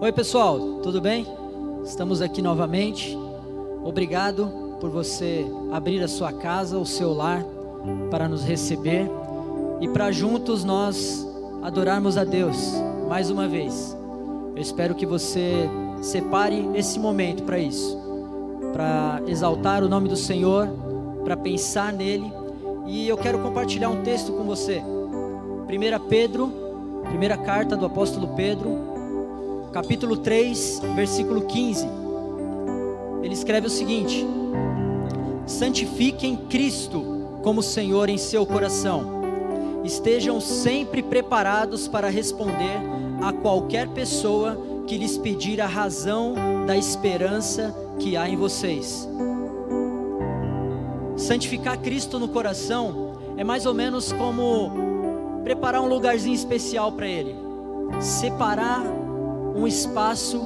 Oi pessoal, tudo bem? Estamos aqui novamente. Obrigado por você abrir a sua casa, o seu lar, para nos receber e para juntos nós adorarmos a Deus mais uma vez. Eu espero que você separe esse momento para isso, para exaltar o nome do Senhor, para pensar nele. E eu quero compartilhar um texto com você. 1 Pedro, primeira carta do apóstolo Pedro, capítulo 3, versículo 15. Ele escreve o seguinte: santifiquem Cristo como Senhor em seu coração. Estejam sempre preparados para responder a qualquer pessoa que lhes pedir a razão da esperança que há em vocês. Santificar Cristo no coração é mais ou menos como preparar um lugarzinho especial para Ele, separar um espaço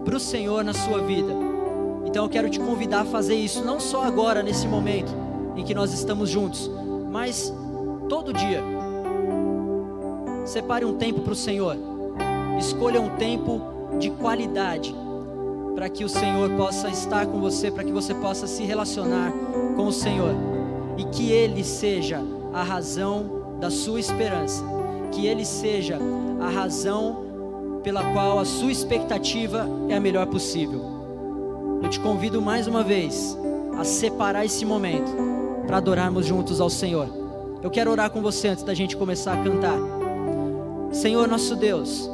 para o Senhor na sua vida. Então eu quero te convidar a fazer isso, não só agora nesse momento em que nós estamos juntos, mas todo dia. Separe um tempo para o Senhor, escolha um tempo de qualidade, para que o Senhor possa estar com você, para que você possa se relacionar com o Senhor, e que Ele seja a razão da sua esperança, que Ele seja a razão pela qual a sua expectativa é a melhor possível. Eu te convido mais uma vez a separar esse momento para adorarmos juntos ao Senhor. Eu quero orar com você antes da gente começar a cantar. Senhor nosso Deus,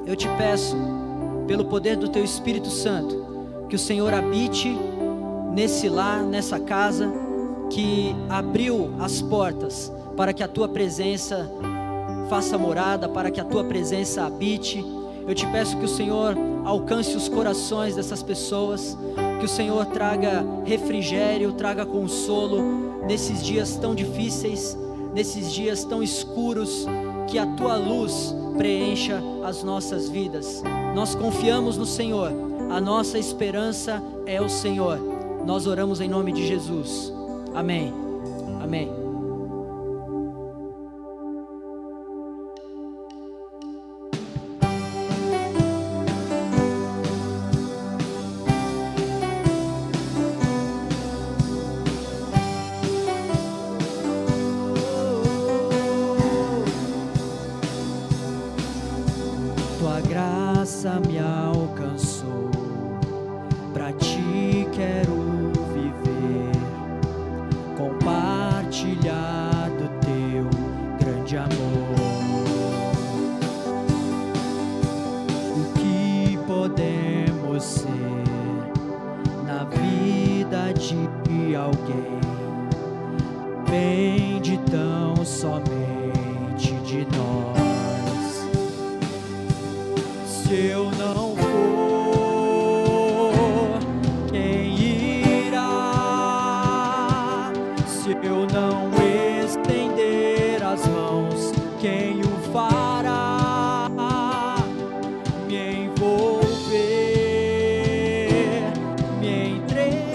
eu te peço, pelo poder do Teu Espírito Santo, que o Senhor habite nesse lar, nessa casa, que abriu as portas para que a Tua presença faça morada, para que a Tua presença habite. Eu te peço que o Senhor alcance os corações dessas pessoas, que o Senhor traga refrigério, traga consolo nesses dias tão difíceis, nesses dias tão escuros, que a Tua luz preencha as nossas vidas. Nós confiamos no Senhor, a nossa esperança é o Senhor. Nós oramos em nome de Jesus. Amém. Amém. Tua graça me alcançou, pra Ti quero viver, compartilhar do Teu grande amor. O que podemos ser na vida de alguém, depende tão somente de nós. Se eu não for, quem irá? Se eu não estender as mãos, quem o fará? Me envolver, me entregar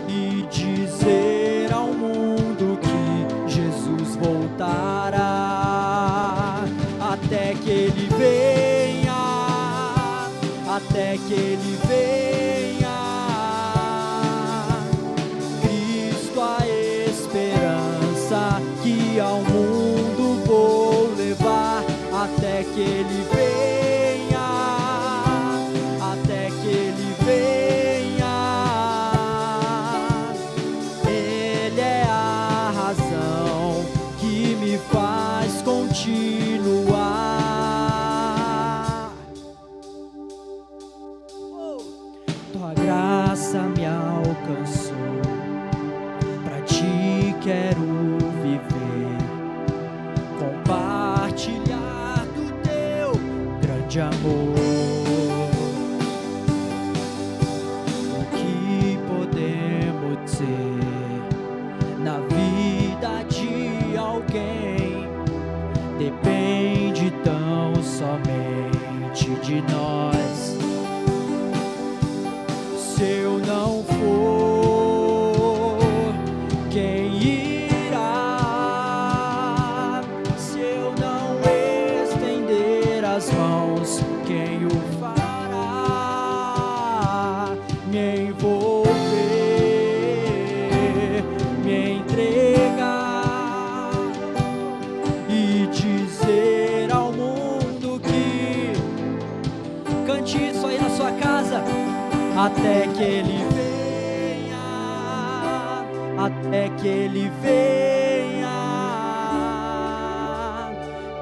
e dizer ao mundo que Jesus voltará. Até que Ele venha, até que Ele venha, Cristo a esperança que ao mundo vou levar. Até que Ele venha, até que Ele venha, Ele é a razão que me faz continuar. Tua graça me alcançou, pra Ti quero viver, compartilhar do Teu grande amor. O que podemos ser na vida de alguém, depende tão somente de nós. Se eu não for, quem irá? Se eu não estender as tuas mãos, quem o fará? Me envolver, me entregar e dizer ao mundo que cante isso aí na sua casa, até que Ele venha, até que Ele venha.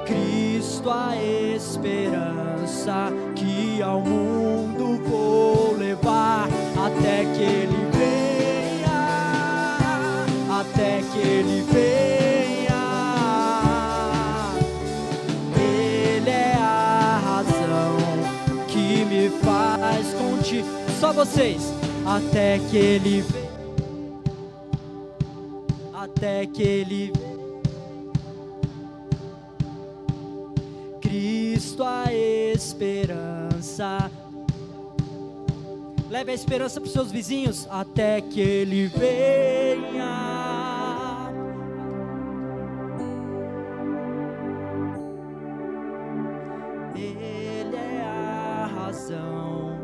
Cristo, a esperança que ao mundo vou levar, até que Ele venha, até que Ele venha. Ele é a razão que me faz contigo. Só vocês, até que Ele venha, até que Ele venha. Cristo, a esperança. Leve a esperança para os seus vizinhos, até que Ele venha. Ele é a razão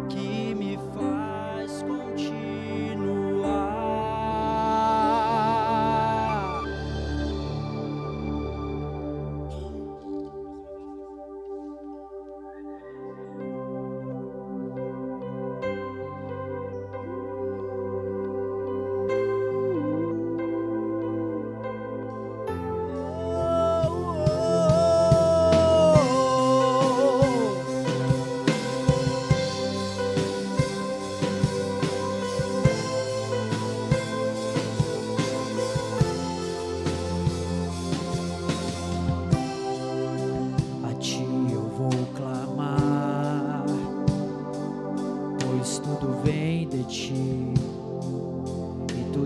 que me faz continuar.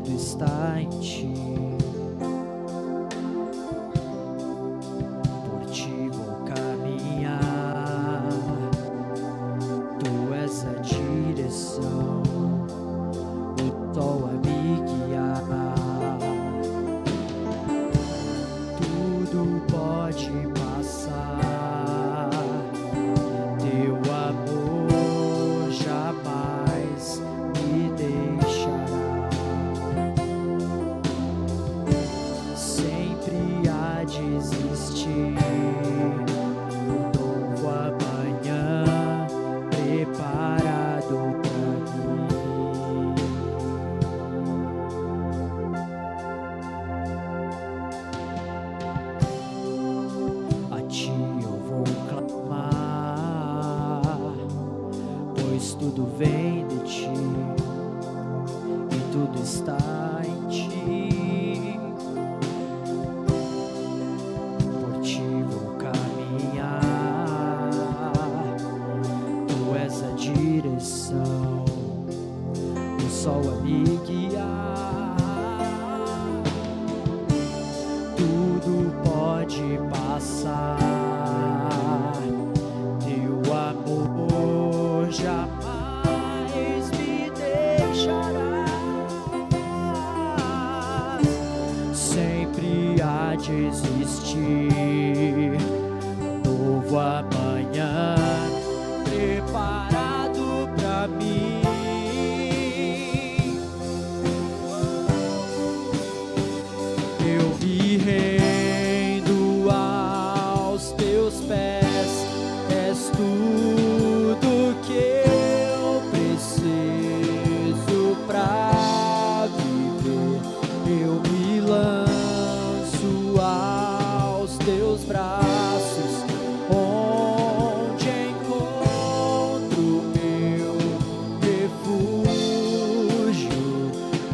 Está em ti, por ti vou caminhar, tu és a direção, o sol a me guiar, tudo pode passar, teu amor jamais me deixará. Desistir, um novo amanhã preparado pra mim. A ti eu vou clamar, pois tudo vem de ti e tudo está em ti. Direção, o sol a me guiar, tudo pode passar, teu amor jamais me deixará, sempre há de existir novo amanhã preparado pra mim. Eu me rendo aos teus pés, és tudo que eu preciso pra viver. Eu me lanço aos teus braços, onde encontro meu refúgio.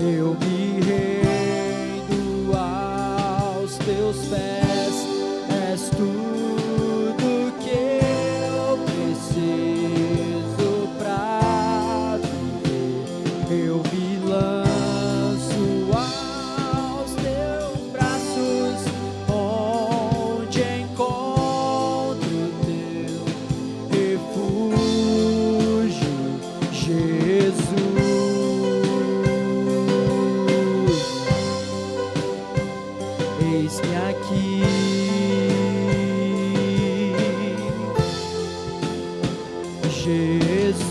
Eu me rendo aos teus pés, és tudo que eu preciso pra viver. Eu me lanço aos teus braços, onde encontro teu refúgio, Jesus. Eis-me aqui, Jesus.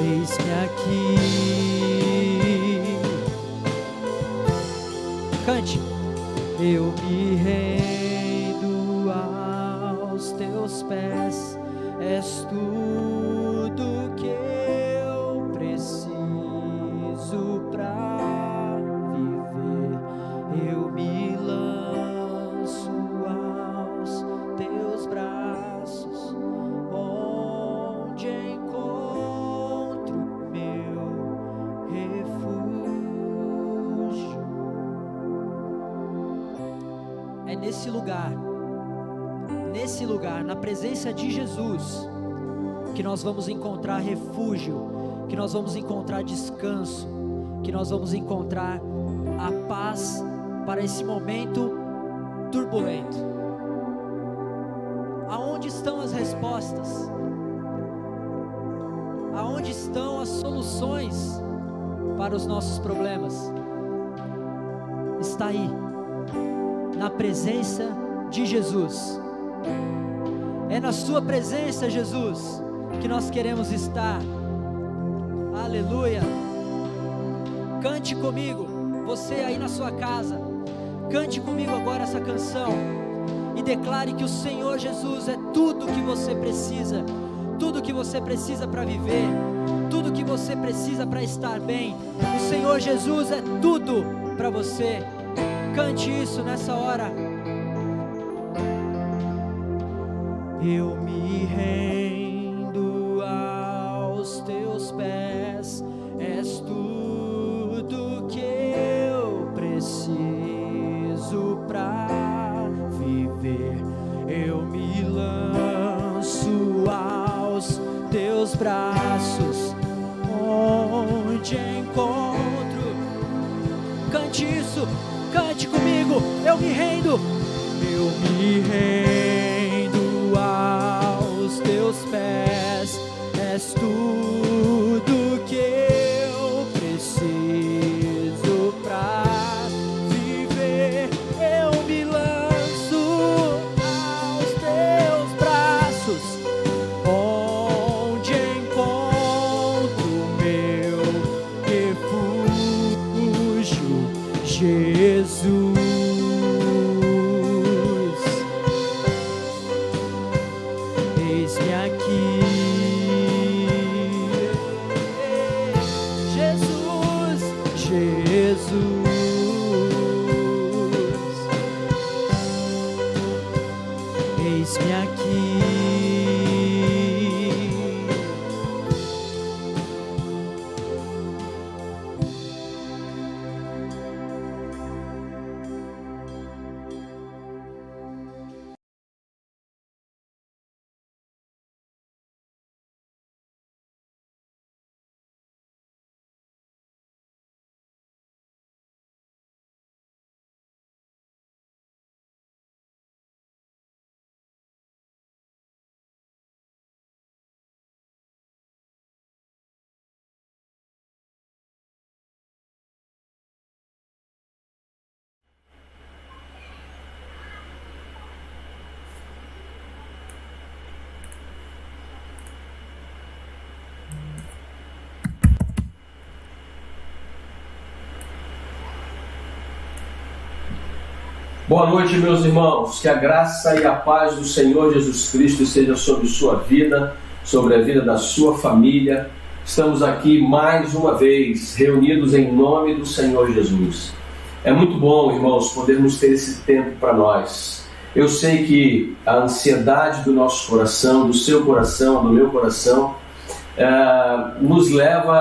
Eis-me aqui. Cante. Eu me rendo aos teus pés, és tudo que eu preciso pra viver. Eu me lanço aos teus braços, onde encontro meu refúgio. É nesse lugar, na presença de Jesus, que nós vamos encontrar refúgio, que nós vamos encontrar descanso, que nós vamos encontrar a paz para esse momento turbulento. Aonde estão as respostas? Aonde estão as soluções para os nossos problemas? Está aí, na presença de Jesus. É na sua presença, Jesus, que nós queremos estar. Aleluia. Cante comigo, você aí na sua casa, cante comigo agora essa canção e declare que o Senhor Jesus é tudo que você precisa, tudo que você precisa para viver, tudo que você precisa para estar bem. O Senhor Jesus é tudo para você. Cante isso nessa hora. Eu me rendo aos teus pés, és tudo que eu preciso pra viver. Eu me lanço aos teus braços, onde encontro. Cante isso, cante comigo. Eu me rendo aos teus pés, és tudo que eu preciso pra viver. Eu me lanço aos teus braços, onde encontro meu refúgio, Jesus. Eis-me aqui, Jesus, Jesus. Eis-me aqui. Boa noite, meus irmãos. Que a graça e a paz do Senhor Jesus Cristo esteja sobre sua vida, sobre a vida da sua família. Estamos aqui mais uma vez, reunidos em nome do Senhor Jesus. É muito bom, irmãos, podermos ter esse tempo para nós. Eu sei que a ansiedade do nosso coração, do seu coração, do meu coração, nos leva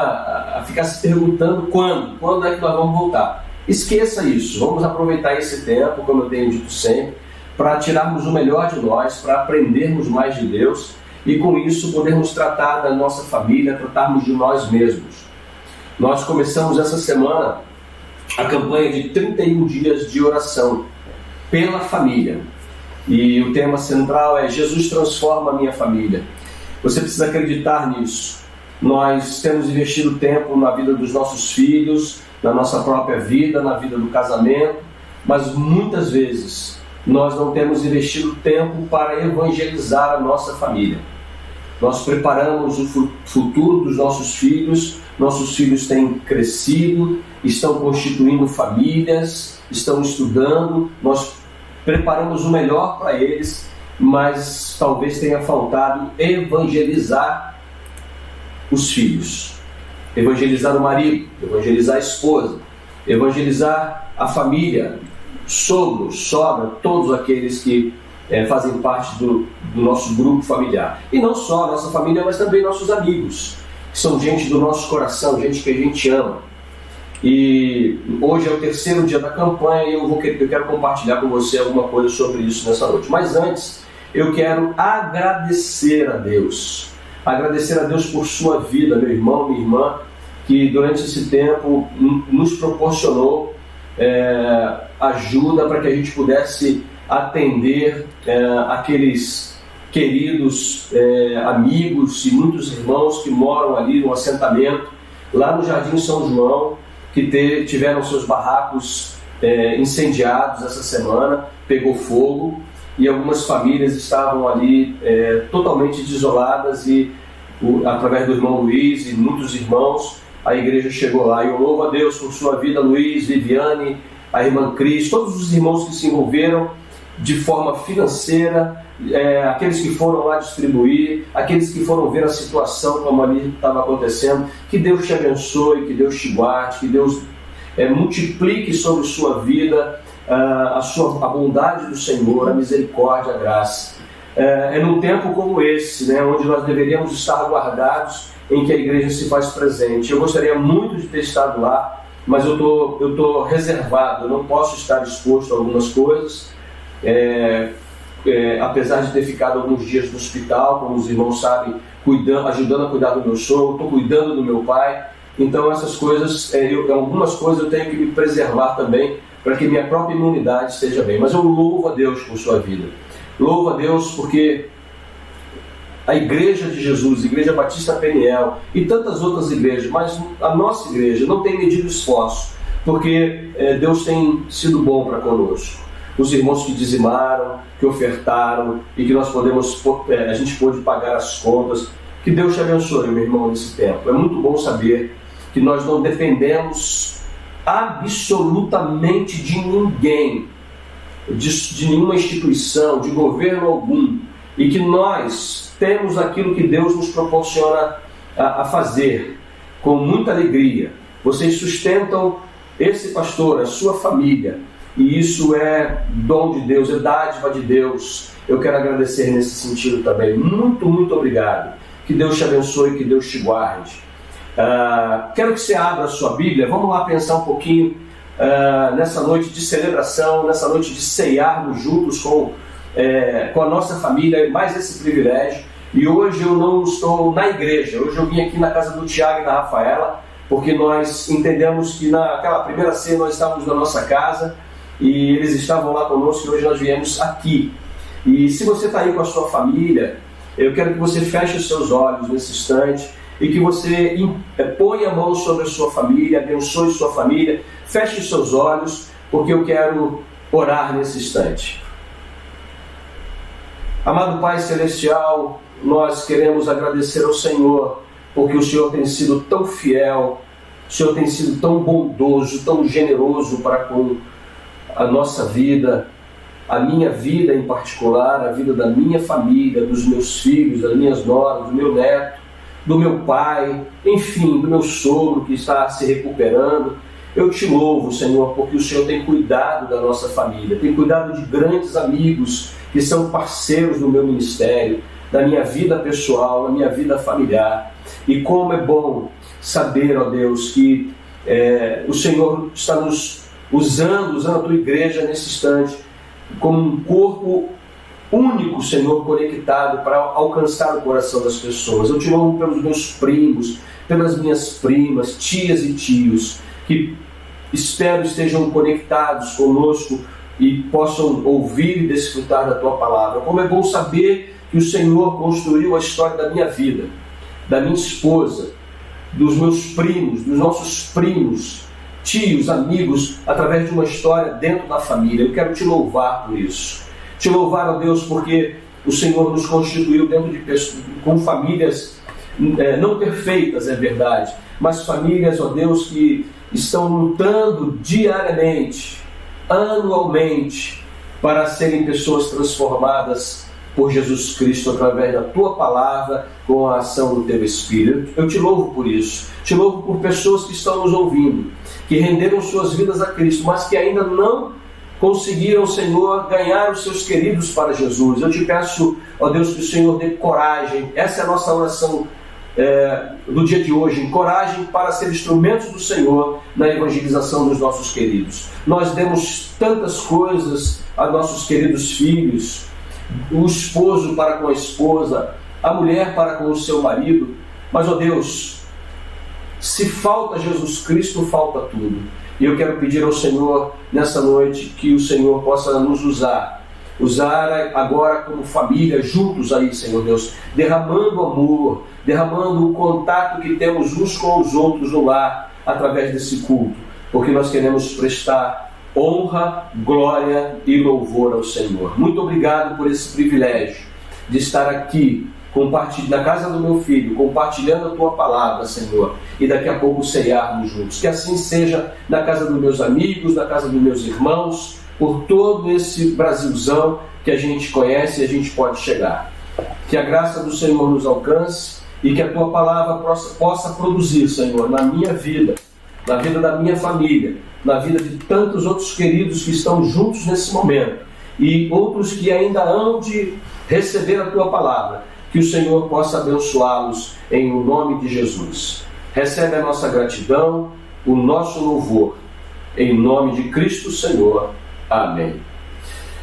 a ficar se perguntando quando é que nós vamos voltar. Esqueça isso, vamos aproveitar esse tempo, como eu tenho dito sempre, para tirarmos o melhor de nós, para aprendermos mais de Deus e com isso podermos tratar da nossa família, tratarmos de nós mesmos. Nós começamos essa semana a campanha de 31 dias de oração pela família e o tema central é Jesus transforma a minha família. Você precisa acreditar nisso. Nós temos investido tempo na vida dos nossos filhos, na nossa própria vida, na vida do casamento, mas muitas vezes nós não temos investido tempo para evangelizar a nossa família. Nós preparamos o futuro dos nossos filhos têm crescido, estão constituindo famílias, estão estudando, nós preparamos o melhor para eles, mas talvez tenha faltado evangelizar os filhos, evangelizar o marido, evangelizar a esposa, evangelizar a família, sogro, sogra, todos aqueles que fazem parte do nosso grupo familiar. E não só a nossa família, mas também nossos amigos, que são gente do nosso coração, gente que a gente ama. E hoje é o 3º dia da campanha e eu quero compartilhar com você alguma coisa sobre isso nessa noite. Mas antes, eu quero agradecer a Deus por sua vida, meu irmão, minha irmã, que durante esse tempo nos proporcionou ajuda para que a gente pudesse atender aqueles queridos amigos e muitos irmãos que moram ali no assentamento, lá no Jardim São João, que tiveram seus barracos incendiados essa semana, pegou fogo, e algumas famílias estavam ali totalmente desoladas, e através do irmão Luiz e muitos irmãos, a igreja chegou lá. E eu louvo a Deus por sua vida, Luiz, Viviane, a irmã Cris, todos os irmãos que se envolveram de forma financeira, aqueles que foram lá distribuir, aqueles que foram ver a situação como ali estava acontecendo. Que Deus te abençoe, que Deus te guarde, que Deus multiplique sobre sua vida a bondade do Senhor, a misericórdia, a graça. Num tempo como esse, onde nós deveríamos estar guardados, em que a igreja se faz presente. Eu gostaria muito de ter estado lá, mas eu tô reservado, eu não posso estar exposto a algumas coisas, apesar de ter ficado alguns dias no hospital, como os irmãos sabem, ajudando a cuidar do meu sogro, estou cuidando do meu pai. Então essas coisas, algumas coisas eu tenho que me preservar também, para que minha própria imunidade esteja bem. Mas eu louvo a Deus por sua vida. Louvo a Deus porque a Igreja de Jesus, Igreja Batista Peniel e tantas outras igrejas, mas a nossa igreja não tem medido esforço, porque Deus tem sido bom para conosco. Os irmãos que dizimaram, que ofertaram e que a gente pôde pagar as contas. Que Deus te abençoe, meu irmão, nesse tempo. É muito bom saber que nós não dependemos absolutamente de ninguém, de nenhuma instituição, de governo algum, e que nós temos aquilo que Deus nos proporciona a fazer com muita alegria. Vocês sustentam esse pastor, a sua família, e isso é dom de Deus, é dádiva de Deus. Eu quero agradecer nesse sentido também. Muito, muito obrigado. Que Deus te abençoe, que Deus te guarde. Quero que você abra a sua Bíblia. Vamos lá pensar um pouquinho nessa noite de celebração, nessa noite de ceiarmos juntos com a nossa família, mais esse privilégio. E hoje eu não estou na igreja, hoje eu vim aqui na casa do Tiago e da Rafaela, porque nós entendemos que naquela primeira ceia nós estávamos na nossa casa e eles estavam lá conosco, e hoje nós viemos aqui. E se você está aí com a sua família, eu quero que você feche os seus olhos nesse instante e que você ponha a mão sobre a sua família, abençoe sua família, feche os seus olhos, porque eu quero orar nesse instante. Amado Pai Celestial, nós queremos agradecer ao Senhor, porque o Senhor tem sido tão fiel, o Senhor tem sido tão bondoso, tão generoso para com a nossa vida, a minha vida em particular, a vida da minha família, dos meus filhos, das minhas noras, do meu neto, do meu pai, enfim, do meu sogro que está se recuperando. Eu te louvo, Senhor, porque o Senhor tem cuidado da nossa família, tem cuidado de grandes amigos que são parceiros do meu ministério, da minha vida pessoal, da minha vida familiar. E como é bom saber, ó Deus, que o Senhor está nos usando a tua igreja nesse instante, como um corpo único, Senhor, conectado para alcançar o coração das pessoas. Eu te louvo pelos meus primos, pelas minhas primas, tias e tios, que espero estejam conectados conosco e possam ouvir e desfrutar da tua palavra. Como é bom saber que o Senhor construiu a história da minha vida, da minha esposa, dos meus primos, dos nossos primos, tios, amigos, através de uma história dentro da família. Eu quero te louvar por isso. Te louvar, ó Deus, porque o Senhor nos constituiu dentro de com famílias não perfeitas, é verdade, mas famílias, ó Deus, que estão lutando diariamente, anualmente, para serem pessoas transformadas por Jesus Cristo através da Tua Palavra, com a ação do Teu Espírito. Eu te louvo por isso. Te louvo por pessoas que estão nos ouvindo, que renderam suas vidas a Cristo, mas que ainda não conseguiram, Senhor, ganhar os seus queridos para Jesus. Eu te peço, ó Deus, que o Senhor dê coragem. Essa é a nossa oração do dia de hoje, coragem para ser instrumentos do Senhor na evangelização dos nossos queridos. Nós demos tantas coisas a nossos queridos filhos, o esposo para com a esposa, a mulher para com o seu marido, mas, ó Deus, se falta Jesus Cristo, falta tudo. E eu quero pedir ao Senhor nessa noite que o Senhor possa nos usar agora como família, juntos aí, Senhor Deus, derramando amor, derramando o contato que temos uns com os outros no lar, através desse culto, porque nós queremos prestar honra, glória e louvor ao Senhor. Muito obrigado por esse privilégio de estar aqui, na casa do meu filho, compartilhando a Tua Palavra, Senhor, e daqui a pouco ceiarmos juntos. Que assim seja na casa dos meus amigos, na casa dos meus irmãos, por todo esse Brasilzão que a gente conhece e a gente pode chegar. Que a graça do Senhor nos alcance e que a Tua Palavra possa produzir, Senhor, na minha vida, na vida da minha família, na vida de tantos outros queridos que estão juntos nesse momento e outros que ainda hão de receber a Tua Palavra, que o Senhor possa abençoá-los em nome de Jesus. Recebe a nossa gratidão, o nosso louvor, em nome de Cristo Senhor. Amém.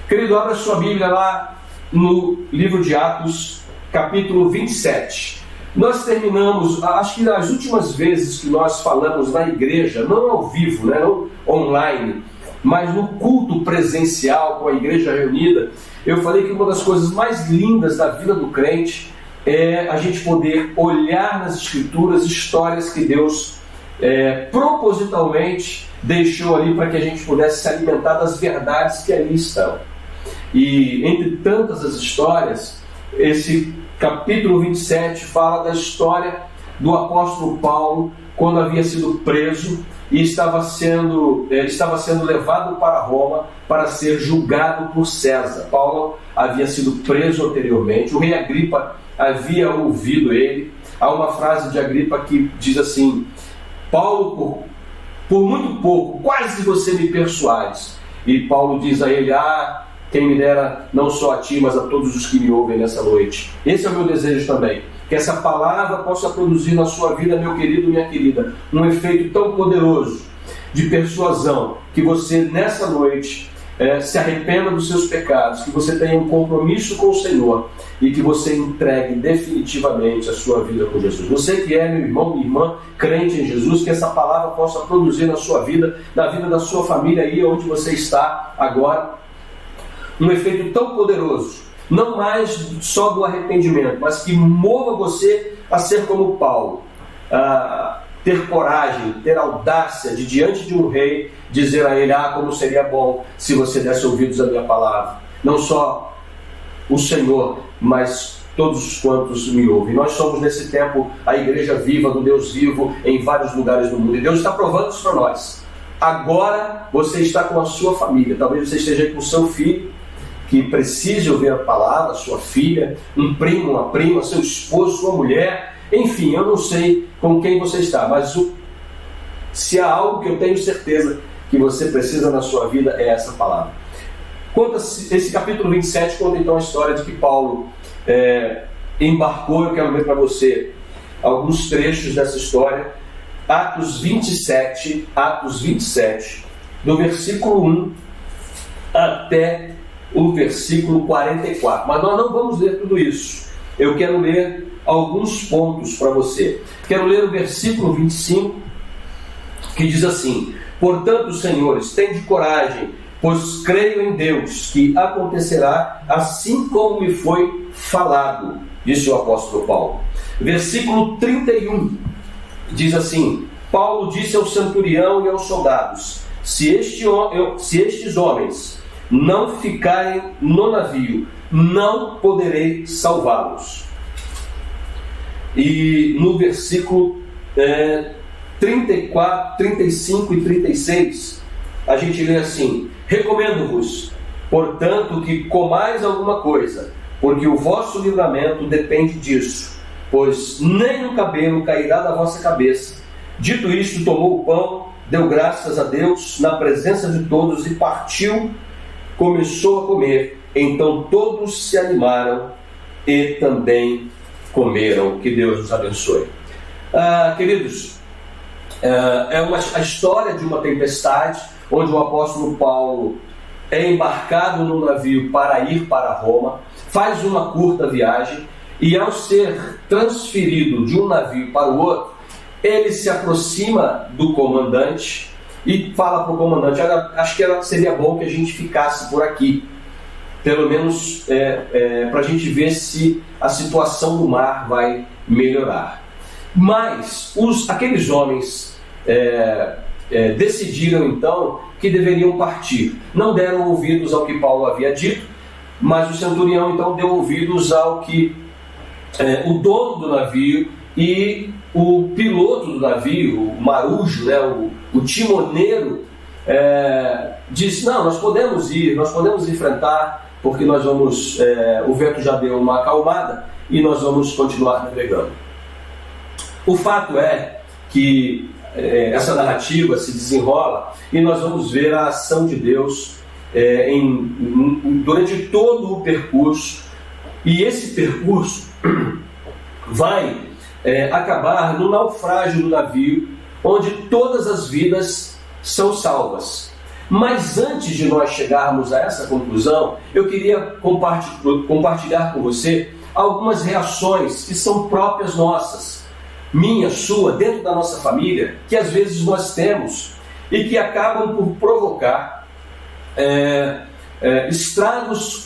Querido, abra sua Bíblia lá no livro de Atos, capítulo 27. Nós terminamos, acho que as últimas vezes que nós falamos na igreja, não ao vivo, não online, mas no culto presencial com a igreja reunida, eu falei que uma das coisas mais lindas da vida do crente é a gente poder olhar nas Escrituras histórias que Deus propositalmente deixou ali para que a gente pudesse se alimentar das verdades que ali estão. E entre tantas as histórias, esse capítulo 27 fala da história do apóstolo Paulo, quando havia sido preso e estava sendo levado para Roma para ser julgado por César. Paulo havia sido preso anteriormente, o rei Agripa havia ouvido ele. Há uma frase de Agripa que diz assim: Paulo, por muito pouco, quase você me persuades. E Paulo diz a ele: quem me dera, não só a ti, mas a todos os que me ouvem nessa noite. Esse é o meu desejo também, que essa palavra possa produzir na sua vida, meu querido, minha querida, um efeito tão poderoso de persuasão, que você nessa noite se arrependa dos seus pecados, que você tenha um compromisso com o Senhor e que você entregue definitivamente a sua vida com Jesus. Você que é meu irmão, minha irmã, crente em Jesus, que essa palavra possa produzir na sua vida, na vida da sua família, aí onde você está agora, um efeito tão poderoso, não mais só do arrependimento, mas que mova você a ser como Paulo, a ter coragem, ter audácia de, diante de um rei, dizer a ele: como seria bom se você desse ouvidos à minha palavra. Não só o Senhor, mas todos os quantos me ouvem. Nós somos nesse tempo a igreja viva do Deus vivo em vários lugares do mundo, e Deus está provando isso para nós. Agora você está com a sua família, talvez você esteja aí com o seu filho, que precise ouvir a palavra, sua filha, um primo, uma prima, seu esposo, sua mulher, enfim, eu não sei com quem você está, mas se há algo que eu tenho certeza que você precisa na sua vida, é essa palavra. Esse capítulo 27 conta então a história de que Paulo embarcou. Eu quero ler para você alguns trechos dessa história. Atos 27, do versículo 1 até o versículo 44. Mas nós não vamos ler tudo isso. Eu quero ler alguns pontos para você. Quero ler o versículo 25, que diz assim: portanto, senhores, tende coragem, pois creio em Deus, que acontecerá assim como me foi falado, disse o apóstolo Paulo. Versículo 31 diz assim: Paulo disse ao centurião e aos soldados: se estes homens não ficarem no navio, não poderei salvá-los. E no versículo 34, 35 e 36, a gente lê assim: recomendo-vos, portanto, que comais alguma coisa, porque o vosso livramento depende disso, pois nem um cabelo cairá da vossa cabeça. Dito isto, tomou o pão, deu graças a Deus na presença de todos e partiu, começou a comer. Então todos se animaram e também comeram. Que Deus nos abençoe. Queridos, a história de uma tempestade, onde o apóstolo Paulo é embarcado no navio para ir para Roma, faz uma curta viagem e, ao ser transferido de um navio para o outro, ele se aproxima do comandante e fala para o comandante: acho que seria bom que a gente ficasse por aqui, pelo menos para a gente ver se a situação do mar vai melhorar. Mas aqueles homens decidiram então que deveriam partir. Não deram ouvidos ao que Paulo havia dito, mas o centurião então deu ouvidos ao que o dono do navio e o piloto do navio, o marujo, o timoneiro, disse: não, nós podemos enfrentar, porque nós vamos, o vento já deu uma acalmada e nós vamos continuar navegando. O fato é que essa narrativa se desenrola e nós vamos ver a ação de Deus durante todo o percurso, e esse percurso vai acabar no naufrágio do navio, onde todas as vidas são salvas. Mas antes de nós chegarmos a essa conclusão, eu queria compartilhar com você algumas reações que são próprias nossas, minha, sua, dentro da nossa família, que às vezes nós temos e que acabam por provocar estragos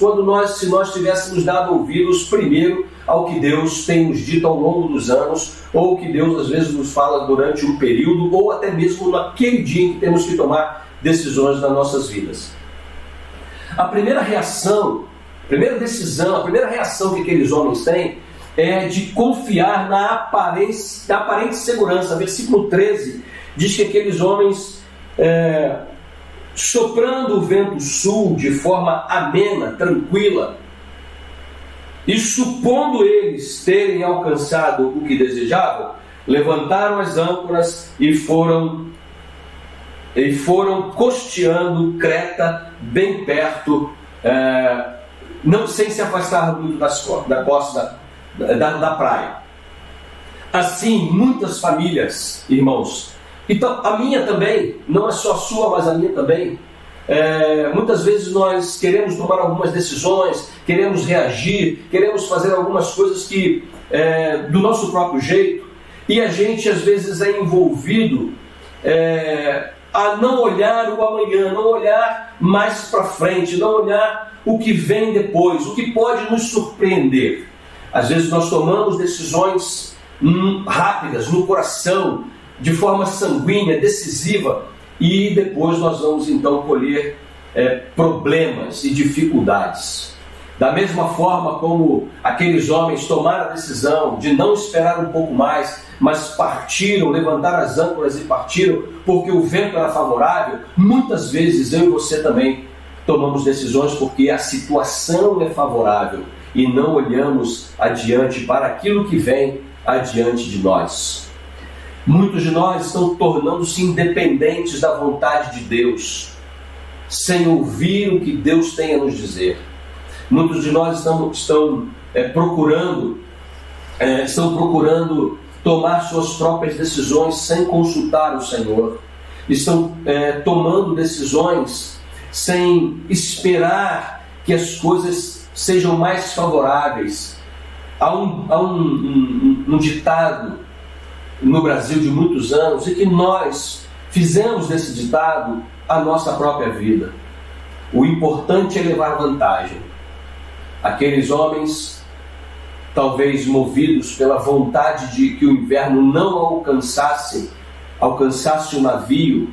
se nós tivéssemos dado ouvidos primeiro ao que Deus tem nos dito ao longo dos anos, ou que Deus às vezes nos fala durante um período, ou até mesmo naquele dia em que temos que tomar decisões nas nossas vidas. A primeira reação que aqueles homens têm é de confiar na aparente segurança. Versículo 13 diz que aqueles homens, soprando o vento sul de forma amena, tranquila, e supondo eles terem alcançado o que desejavam, levantaram as âncoras e foram costeando Creta bem perto, não sem se afastar muito da costa da praia. Assim, muitas famílias, irmãos, então a minha também, não é só a sua, mas a minha também, muitas vezes nós queremos tomar algumas decisões, queremos reagir, queremos fazer algumas coisas que do nosso próprio jeito, e a gente às vezes é envolvido a não olhar o amanhã, não olhar mais para frente, não olhar o que vem depois, o que pode nos surpreender. Às vezes nós tomamos decisões rápidas, no coração, de forma sanguínea, decisiva, e depois nós vamos então colher problemas e dificuldades. Da mesma forma como aqueles homens tomaram a decisão de não esperar um pouco mais, mas partiram, levantaram as âncoras e partiram porque o vento era favorável, muitas vezes eu e você também tomamos decisões porque a situação é favorável e não olhamos adiante para aquilo que vem adiante de nós. Muitos de nós estão tornando-se independentes da vontade de Deus, sem ouvir o que Deus tem a nos dizer. Muitos de nós estão procurando tomar suas próprias decisões sem consultar o Senhor. Estão tomando decisões sem esperar que as coisas sejam mais favoráveis. Há um ditado no Brasil de muitos anos e que nós fizemos desse ditado a nossa própria vida. O importante é levar vantagem. Aqueles homens, talvez movidos pela vontade de que o inverno não alcançasse alcançasse o navio,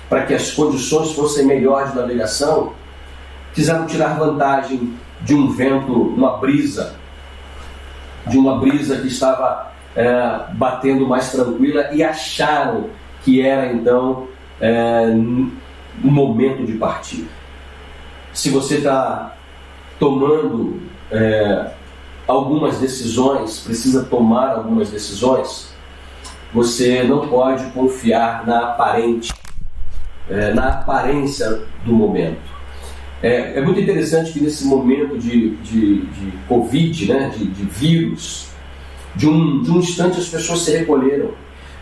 para que as condições fossem melhores de navegação, quiseram tirar vantagem de um vento, uma brisa que estava batendo mais tranquila, e acharam que era então o momento de partir. Se você está tomando algumas decisões, precisa tomar algumas decisões, você não pode confiar na aparência do momento. É muito interessante que nesse momento de Covid, né, de vírus, de um instante as pessoas se recolheram,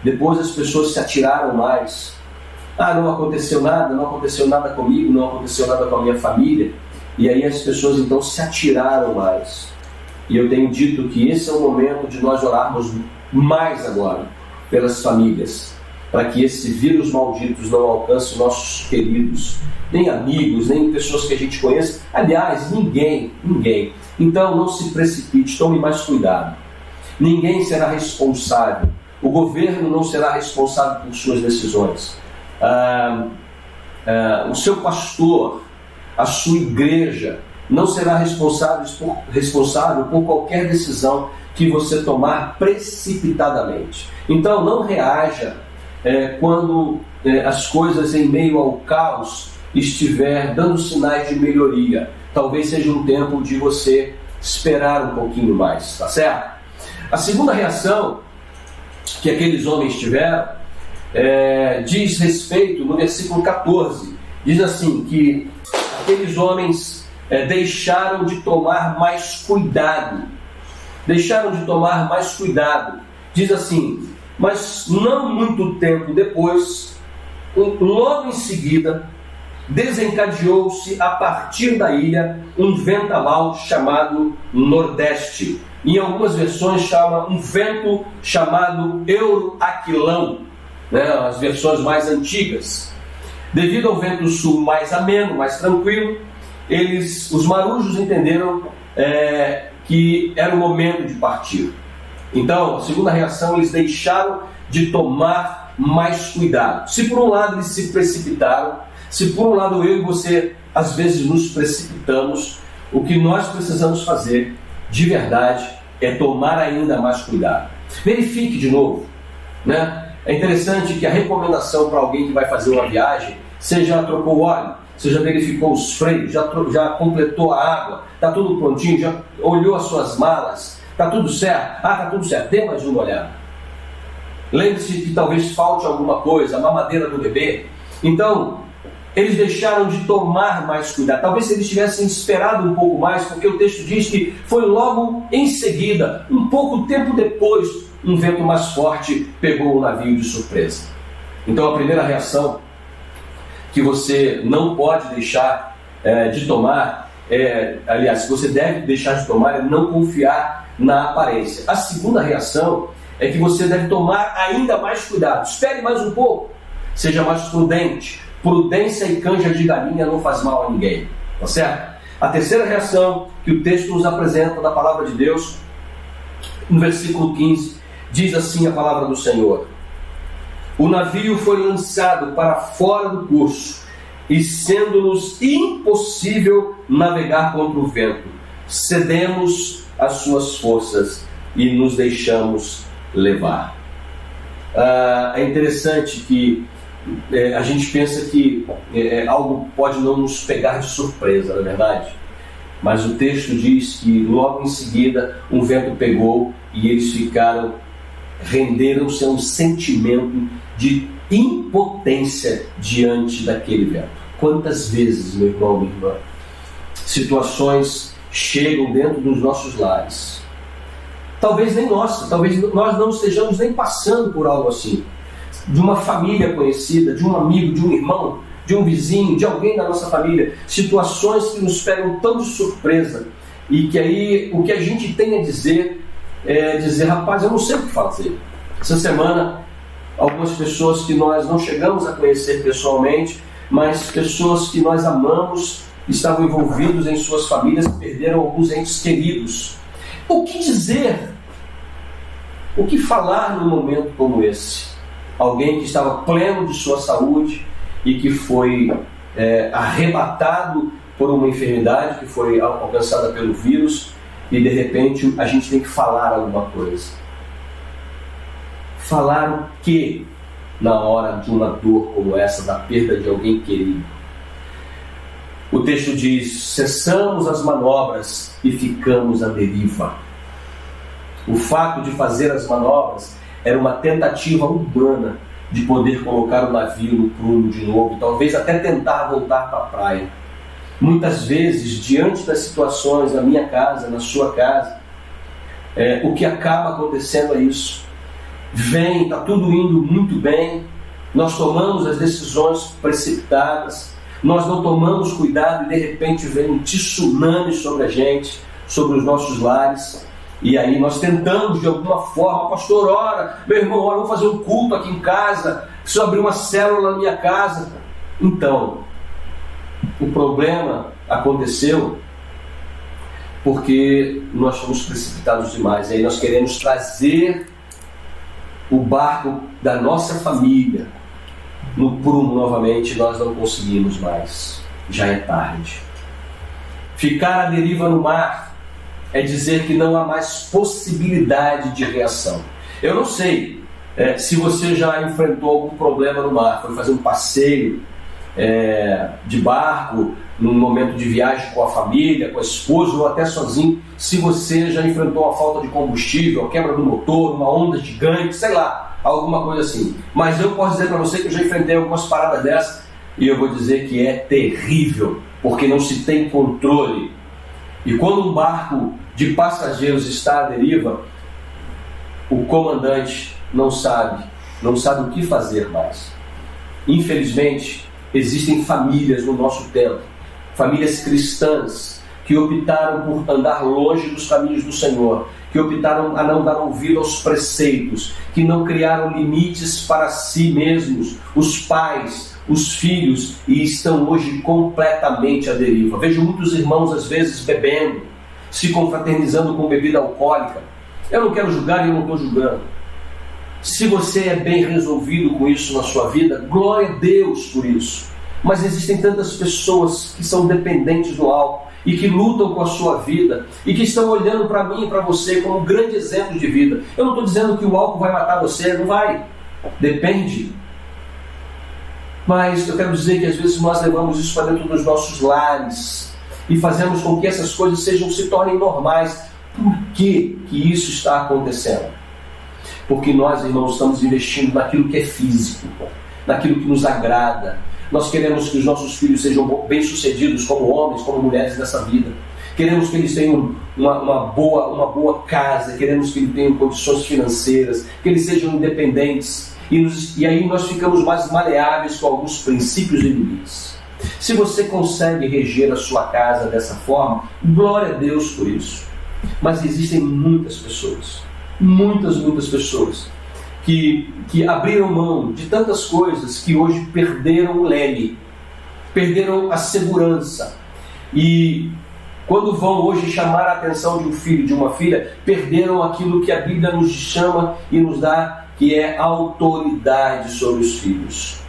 depois as pessoas se atiraram mais. Não aconteceu nada comigo, não aconteceu nada com a minha família. E aí as pessoas então se atiraram mais. E eu tenho dito que esse é o momento de nós orarmos mais agora pelas famílias, para que esse vírus maldito não alcance nossos queridos, nem amigos, nem pessoas que a gente conhece. Aliás, ninguém. Então não se precipite, tome mais cuidado. Ninguém será responsável. O governo não será responsável por suas decisões. O seu pastor, a sua igreja, não será responsável por qualquer decisão que você tomar precipitadamente. Então não reaja quando as coisas em meio ao caos estiver dando sinais de melhoria. Talvez seja um tempo de você esperar um pouquinho mais, tá certo? A segunda reação que aqueles homens tiveram diz respeito no versículo 14. Diz assim, que aqueles homens deixaram de tomar mais cuidado. Diz assim: mas não muito tempo depois, logo em seguida, desencadeou-se a partir da ilha um vendaval chamado Nordeste. Em algumas versões chama um vento chamado Euroaquilão, né, as versões mais antigas. Devido ao vento sul mais ameno, mais tranquilo, os marujos entenderam que era o momento de partir. Então, a segunda reação, eles deixaram de tomar mais cuidado. Se por um lado eles se precipitaram, se por um lado eu e você às vezes nos precipitamos, o que nós precisamos fazer de verdade é tomar ainda mais cuidado. Verifique de novo, né? É interessante que a recomendação para alguém que vai fazer uma viagem, você já trocou o óleo, você já verificou os freios, já completou a água, está tudo prontinho, já olhou as suas malas, está tudo certo? Está tudo certo, dê mais uma olhada. Lembre-se que talvez falte alguma coisa, a mamadeira do bebê. Então, eles deixaram de tomar mais cuidado. Talvez se eles tivessem esperado um pouco mais, porque o texto diz que foi logo em seguida, um pouco tempo depois, um vento mais forte pegou o navio de surpresa. Então a primeira reação que você não pode deixar de tomar, aliás, que você deve deixar de tomar, é não confiar na aparência. A segunda reação é que você deve tomar ainda mais cuidado. Espere mais um pouco, seja mais prudente. Prudência e canja de galinha não faz mal a ninguém, tá certo? A terceira reação que o texto nos apresenta da palavra de Deus, no versículo 15, diz assim a palavra do Senhor: o navio foi lançado para fora do curso, e sendo-nos impossível navegar contra o vento, cedemos às suas forças e nos deixamos levar. É interessante que a gente pensa que algo pode não nos pegar de surpresa, não é verdade? Mas o texto diz que logo em seguida um vento pegou e eles renderam-se a um sentimento de impotência diante daquele vento. Quantas vezes, meu irmão, minha irmã, situações chegam dentro dos nossos lares, talvez nem nossa, talvez nós não estejamos nem passando por algo assim, de uma família conhecida, de um amigo, de um irmão, de um vizinho, de alguém da nossa família, situações que nos pegam tão de surpresa, e que aí o que a gente tem a dizer é dizer: rapaz, eu não sei o que fazer. Essa semana, algumas pessoas que nós não chegamos a conhecer pessoalmente, mas pessoas que nós amamos, estavam envolvidos em suas famílias, perderam alguns entes queridos. O que dizer? O que falar num momento como esse? alguém que estava pleno de sua saúde e que foi arrebatado por uma enfermidade, que foi alcançada pelo vírus, e de repente a gente tem que falar alguma coisa. Falar o quê na hora de uma dor como essa, da perda de alguém querido? O texto diz: cessamos as manobras e ficamos à deriva. O fato de fazer as manobras era uma tentativa humana de poder colocar o navio no prumo de novo, talvez até tentar voltar para a praia. Muitas vezes, diante das situações na minha casa, na sua casa, o que acaba acontecendo é isso. Vem, está tudo indo muito bem, nós tomamos as decisões precipitadas, nós não tomamos cuidado e de repente vem um tsunami sobre a gente, sobre os nossos lares, e aí nós tentamos de alguma forma: pastor, ora, meu irmão, ora, vou fazer um culto aqui em casa, preciso abrir uma célula na minha casa. Então, o problema aconteceu porque nós fomos precipitados demais, e aí nós queremos trazer o barco da nossa família no prumo novamente, nós não conseguimos mais, já é tarde. Ficar à deriva no mar é dizer que não há mais possibilidade de reação. Eu não sei se você já enfrentou algum problema no mar, foi fazer um passeio de barco, num momento de viagem com a família, com a esposa ou até sozinho, se você já enfrentou a falta de combustível, a quebra do motor, uma onda gigante, sei lá, alguma coisa assim. Mas eu posso dizer para você que eu já enfrentei algumas paradas dessas e eu vou dizer que é terrível, porque não se tem controle. E quando um barco de passageiros está à deriva, o comandante não sabe o que fazer mais. Infelizmente, existem famílias no nosso tempo, famílias cristãs, que optaram por andar longe dos caminhos do Senhor, que optaram a não dar ouvido aos preceitos, que não criaram limites para si mesmos, os pais, os filhos, e estão hoje completamente à deriva. Vejo muitos irmãos às vezes bebendo, se confraternizando com bebida alcoólica. Eu não quero julgar e eu não estou julgando. Se você é bem resolvido com isso na sua vida, glória a Deus por isso. Mas existem tantas pessoas que são dependentes do álcool e que lutam com a sua vida e que estão olhando para mim e para você como um grande exemplo de vida. Eu não estou dizendo que o álcool vai matar você, não vai. Depende. Mas eu quero dizer que às vezes nós levamos isso para dentro dos nossos lares e fazemos com que essas coisas se tornem normais. Por que isso está acontecendo? Porque nós, irmãos, estamos investindo naquilo que é físico, naquilo que nos agrada. Nós queremos que os nossos filhos sejam bem-sucedidos como homens, como mulheres nessa vida. Queremos que eles tenham uma boa casa, queremos que eles tenham condições financeiras, que eles sejam independentes. E aí nós ficamos mais maleáveis com alguns princípios e limites. Se você consegue reger a sua casa dessa forma, glória a Deus por isso. Mas existem muitas pessoas, muitas pessoas que abriram mão de tantas coisas que hoje perderam o leme, perderam a segurança. E quando vão hoje chamar a atenção de um filho, de uma filha, perderam aquilo que a Bíblia nos chama e nos dá, que é autoridade sobre os filhos.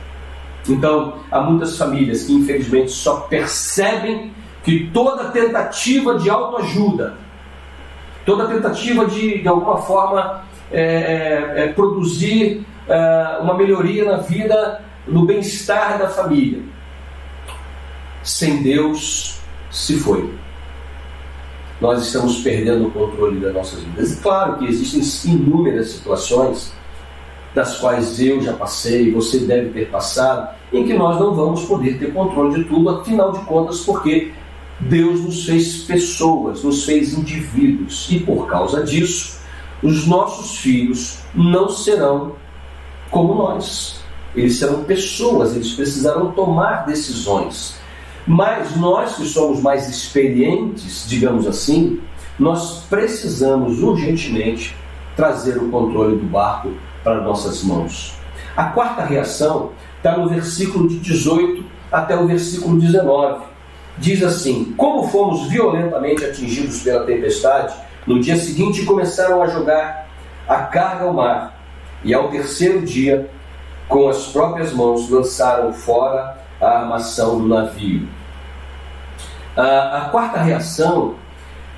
Então, há muitas famílias que infelizmente só percebem que toda tentativa de autoajuda, toda tentativa de alguma forma produzir uma melhoria na vida, no bem-estar da família, sem Deus, se foi. Nós estamos perdendo o controle das nossas vidas. E claro que existem inúmeras situações das quais eu já passei, você deve ter passado, em que nós não vamos poder ter controle de tudo, afinal de contas, porque Deus nos fez pessoas, nos fez indivíduos, e por causa disso, os nossos filhos não serão como nós. Eles serão pessoas, eles precisarão tomar decisões. Mas nós que somos mais experientes, digamos assim, nós precisamos urgentemente trazer o controle do barco para nossas mãos. A quarta reação está no versículo de 18 até o versículo 19. Diz assim: como fomos violentamente atingidos pela tempestade, no dia seguinte começaram a jogar a carga ao mar, e ao terceiro dia com as próprias mãos lançaram fora a armação do navio. A quarta reação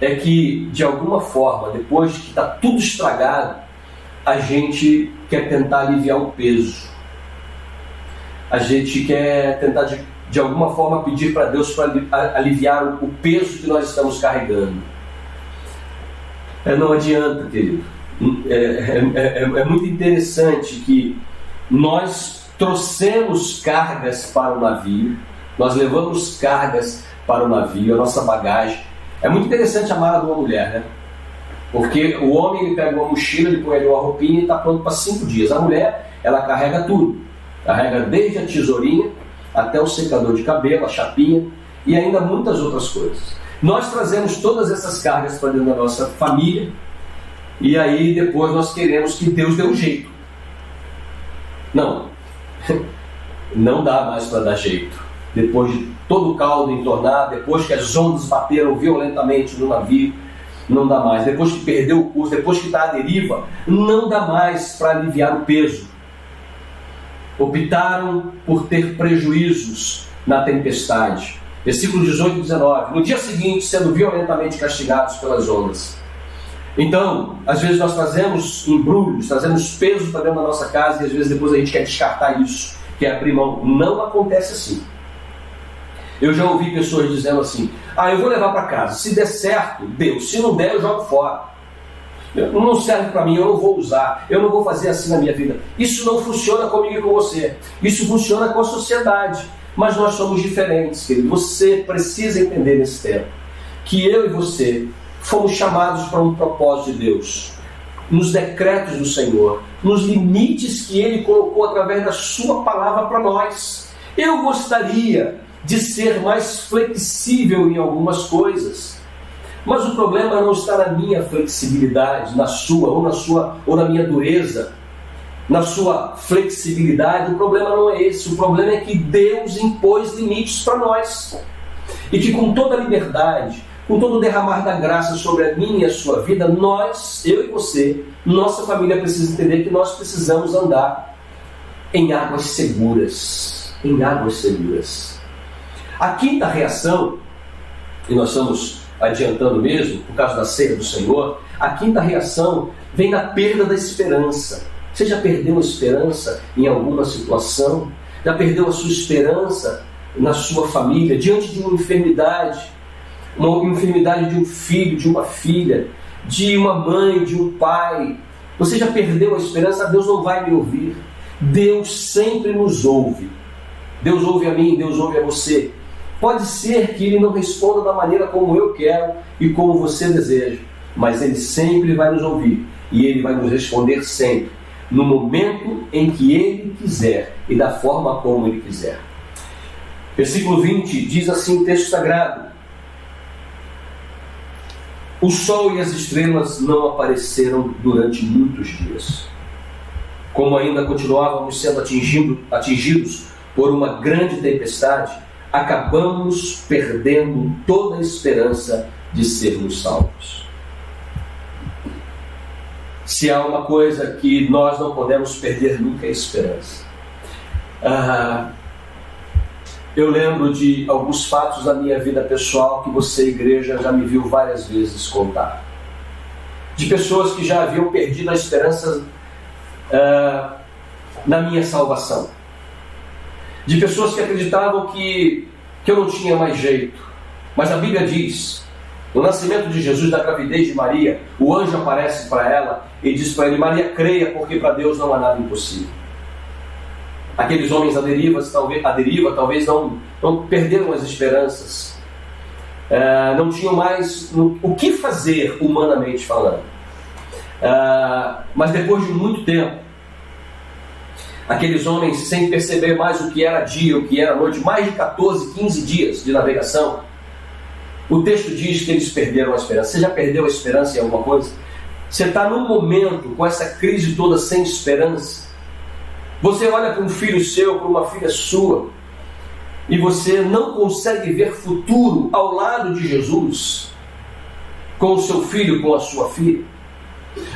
é que, de alguma forma, depois que está tudo estragado, a gente quer tentar aliviar o peso. A gente quer tentar, de alguma forma, pedir para Deus para aliviar o peso que nós estamos carregando. Não adianta, querido. É muito interessante que nós trouxemos cargas para o navio, nós levamos cargas para o navio, a nossa bagagem. É muito interessante a mala de uma mulher, né? Porque o homem, ele pega uma mochila, ele põe ali uma roupinha e está pronto para 5 dias. A mulher, ela carrega tudo. Carrega desde a tesourinha até o secador de cabelo, a chapinha e ainda muitas outras coisas. Nós trazemos todas essas cargas para dentro da nossa família e aí depois nós queremos que Deus dê um jeito. Não dá mais para dar jeito. Depois de todo o caldo entornado, depois que as ondas bateram violentamente no navio, não dá mais. Depois que perdeu o curso, depois que está à deriva, não dá mais para aliviar o peso. Optaram por ter prejuízos na tempestade. Versículo 18 e 19. No dia seguinte, sendo violentamente castigados pelas ondas. Então, às vezes nós trazemos embrulhos, trazemos peso para dentro da nossa casa e às vezes depois a gente quer descartar isso, quer abrir mão. Não acontece assim. Eu já ouvi pessoas dizendo assim: eu vou levar para casa, se der certo, deu, se não der eu jogo fora. Não serve para mim, eu não vou usar, eu não vou fazer assim na minha vida. Isso não funciona comigo e com você, isso funciona com a sociedade, mas nós somos diferentes, querido. Você precisa entender nesse tempo que eu e você fomos chamados para um propósito de Deus, nos decretos do Senhor, nos limites que Ele colocou através da sua palavra para nós. Eu gostaria de ser mais flexível em algumas coisas, mas o problema não está na minha flexibilidade, na sua ou na minha dureza, na sua flexibilidade. O problema não é esse. O problema é que Deus impôs limites para nós e que com toda a liberdade, com todo o derramar da graça sobre a minha e a sua vida, nós, eu e você, nossa família precisa entender que nós precisamos andar em águas seguras. Em águas seguras. A quinta reação, e nós estamos adiantando mesmo, por causa da ceia do Senhor, a quinta reação vem na perda da esperança. Você já perdeu a esperança em alguma situação? Já perdeu a sua esperança na sua família, diante de uma enfermidade de um filho, de uma filha, de uma mãe, de um pai? Você já perdeu a esperança? Deus não vai me ouvir. Deus sempre nos ouve. Deus ouve a mim, Deus ouve a você. Pode ser que Ele não responda da maneira como eu quero e como você deseja, mas Ele sempre vai nos ouvir e Ele vai nos responder sempre, no momento em que Ele quiser e da forma como Ele quiser. Versículo 20 diz assim o texto sagrado: o sol e as estrelas não apareceram durante muitos dias. Como ainda continuávamos sendo atingidos por uma grande tempestade, acabamos perdendo toda a esperança de sermos salvos. Se há uma coisa que nós não podemos perder nunca, é a esperança. Eu lembro de alguns fatos da minha vida pessoal que você, igreja, já me viu várias vezes contar. De pessoas que já haviam perdido a esperança na minha salvação. De pessoas que acreditavam que eu não tinha mais jeito. Mas a Bíblia diz, no nascimento de Jesus, da gravidez de Maria, o anjo aparece para ela e diz para ele: Maria, creia, porque para Deus não há nada impossível. Aqueles homens à deriva talvez não perderam as esperanças. Não tinham mais o que fazer, humanamente falando. Mas depois de muito tempo, aqueles homens, sem perceber mais o que era dia, o que era noite, mais de 14, 15 dias de navegação, o texto diz que eles perderam a esperança. Você já perdeu a esperança em alguma coisa? Você está num momento com essa crise toda sem esperança? Você olha para um filho seu, para uma filha sua, e você não consegue ver futuro ao lado de Jesus, com o seu filho, com a sua filha?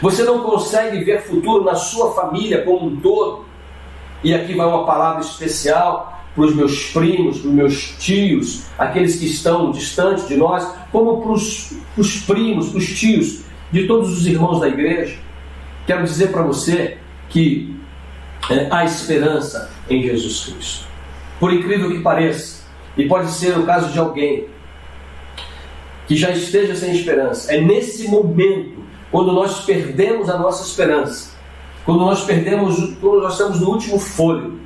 Você não consegue ver futuro na sua família como um todo? E aqui vai uma palavra especial para os meus primos, para os meus tios, aqueles que estão distantes de nós, como para os primos, para os tios de todos os irmãos da igreja. Quero dizer para você que há esperança em Jesus Cristo. Por incrível que pareça, e pode ser o caso de alguém que já esteja sem esperança, é nesse momento, quando nós perdemos a nossa esperança, quando nós estamos no último fôlego,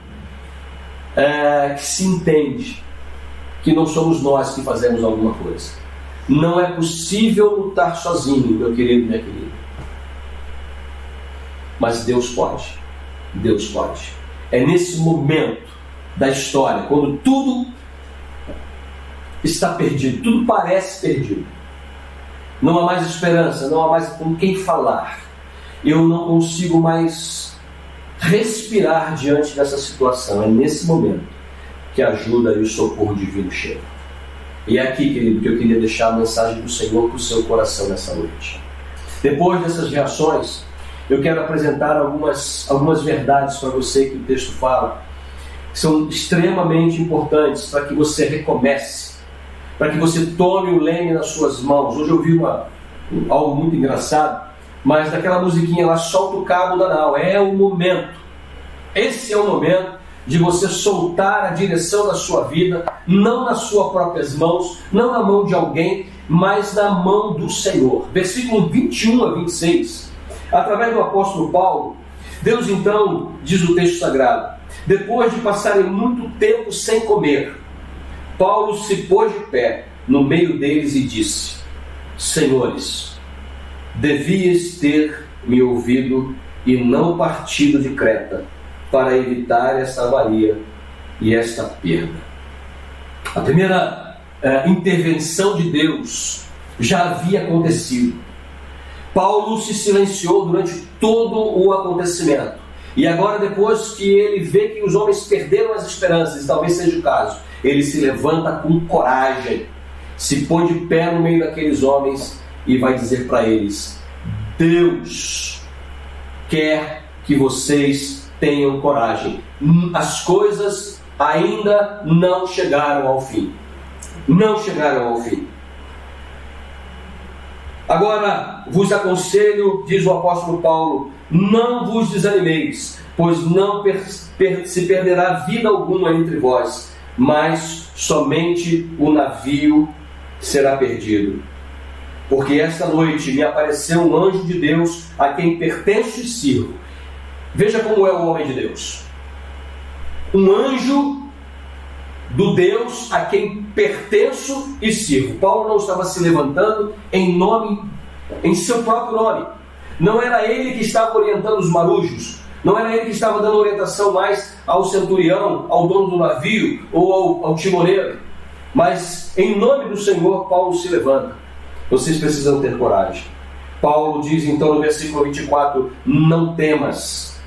que se entende que não somos nós que fazemos alguma coisa. Não é possível lutar sozinho, meu querido, minha querida. Mas Deus pode. Deus pode. É nesse momento da história, quando tudo está perdido, tudo parece perdido, não há mais esperança, não há mais com quem falar, eu não consigo mais respirar diante dessa situação. É nesse momento que a ajuda e o socorro divino chegam. E é aqui, querido, que eu queria deixar a mensagem do Senhor para o seu coração nessa noite. Depois dessas reações, eu quero apresentar algumas verdades para você que o texto fala, que são extremamente importantes para que você recomece, para que você tome o leme nas suas mãos. Hoje eu ouvi algo muito engraçado, mas daquela musiquinha lá, solta o cabo da nau. É o momento, esse é o momento de você soltar a direção da sua vida, não nas suas próprias mãos, não na mão de alguém, mas na mão do Senhor. Versículo 21 a 26, através do apóstolo Paulo, Deus então, diz o texto sagrado, depois de passarem muito tempo sem comer, Paulo se pôs de pé no meio deles e disse: Senhores, devias ter me ouvido e não partido de Creta, para evitar esta avaria e esta perda. A primeira intervenção de Deus já havia acontecido. Paulo se silenciou durante todo o acontecimento. E agora, depois que ele vê que os homens perderam as esperanças, talvez seja o caso, ele se levanta com coragem, se põe de pé no meio daqueles homens e vai dizer para eles: Deus quer que vocês tenham coragem. As coisas ainda não chegaram ao fim. Não chegaram ao fim. Agora vos aconselho, diz o apóstolo Paulo, não vos desanimeis, pois não se perderá vida alguma entre vós, mas somente o navio será perdido. Porque esta noite me apareceu um anjo de Deus, a quem pertenço e sirvo. Veja como é o homem de Deus. Um anjo do Deus a quem pertenço e sirvo. Paulo não estava se levantando em seu próprio nome. Não era ele que estava orientando os marujos. Não era ele que estava dando orientação mais ao centurião, ao dono do navio ou ao timoneiro. Mas em nome do Senhor, Paulo se levanta. Vocês precisam ter coragem. Paulo diz então no versículo 24: não temas,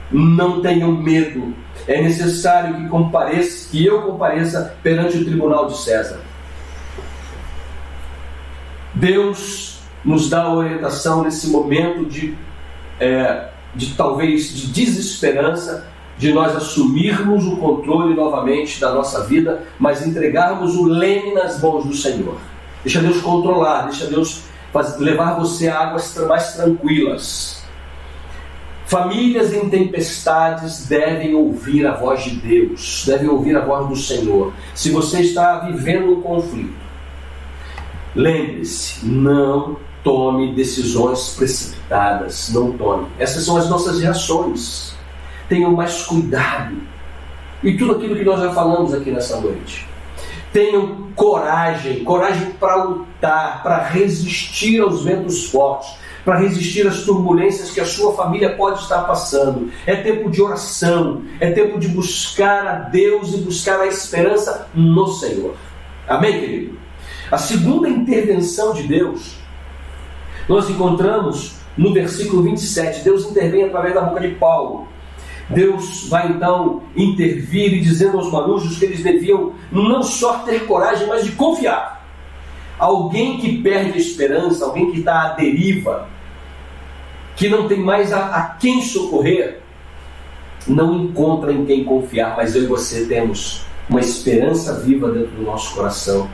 não tenham medo. É necessário que eu compareça perante o tribunal de César. Deus nos dá a orientação nesse momento de talvez de desesperança, de nós assumirmos o controle novamente da nossa vida, mas entregarmos o leme nas mãos do Senhor. Deixa Deus controlar, deixa Deus levar você a águas mais tranquilas. Famílias em tempestades devem ouvir a voz de Deus, devem ouvir a voz do Senhor. Se você está vivendo um conflito, lembre-se, não tome decisões precipitadas, não tome. Essas são as nossas reações. Tenham mais cuidado. E tudo aquilo que nós já falamos aqui nessa noite. Tenham coragem para lutar, para resistir aos ventos fortes, para resistir às turbulências que a sua família pode estar passando. É tempo de oração, é tempo de buscar a Deus e buscar a esperança no Senhor. Amém, querido? A segunda intervenção de Deus, nós encontramos no versículo 27. Deus intervém através da boca de Paulo. Deus vai então intervir e dizendo aos marujos que eles deviam não só ter coragem, mas de confiar. Alguém que perde a esperança, alguém que está à deriva, que não tem mais a quem socorrer, não encontra em quem confiar, mas eu e você temos uma esperança viva dentro do nosso coração,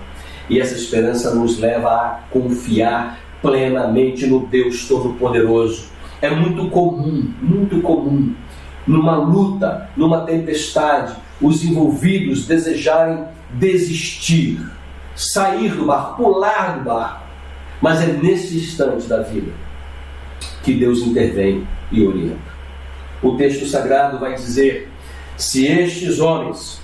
e essa esperança nos leva a confiar plenamente no Deus Todo-Poderoso. É muito comum, numa luta, numa tempestade, os envolvidos desejarem desistir, sair do barco, pular do barco, mas é nesse instante da vida que Deus intervém e orienta. O texto sagrado vai dizer: se estes homens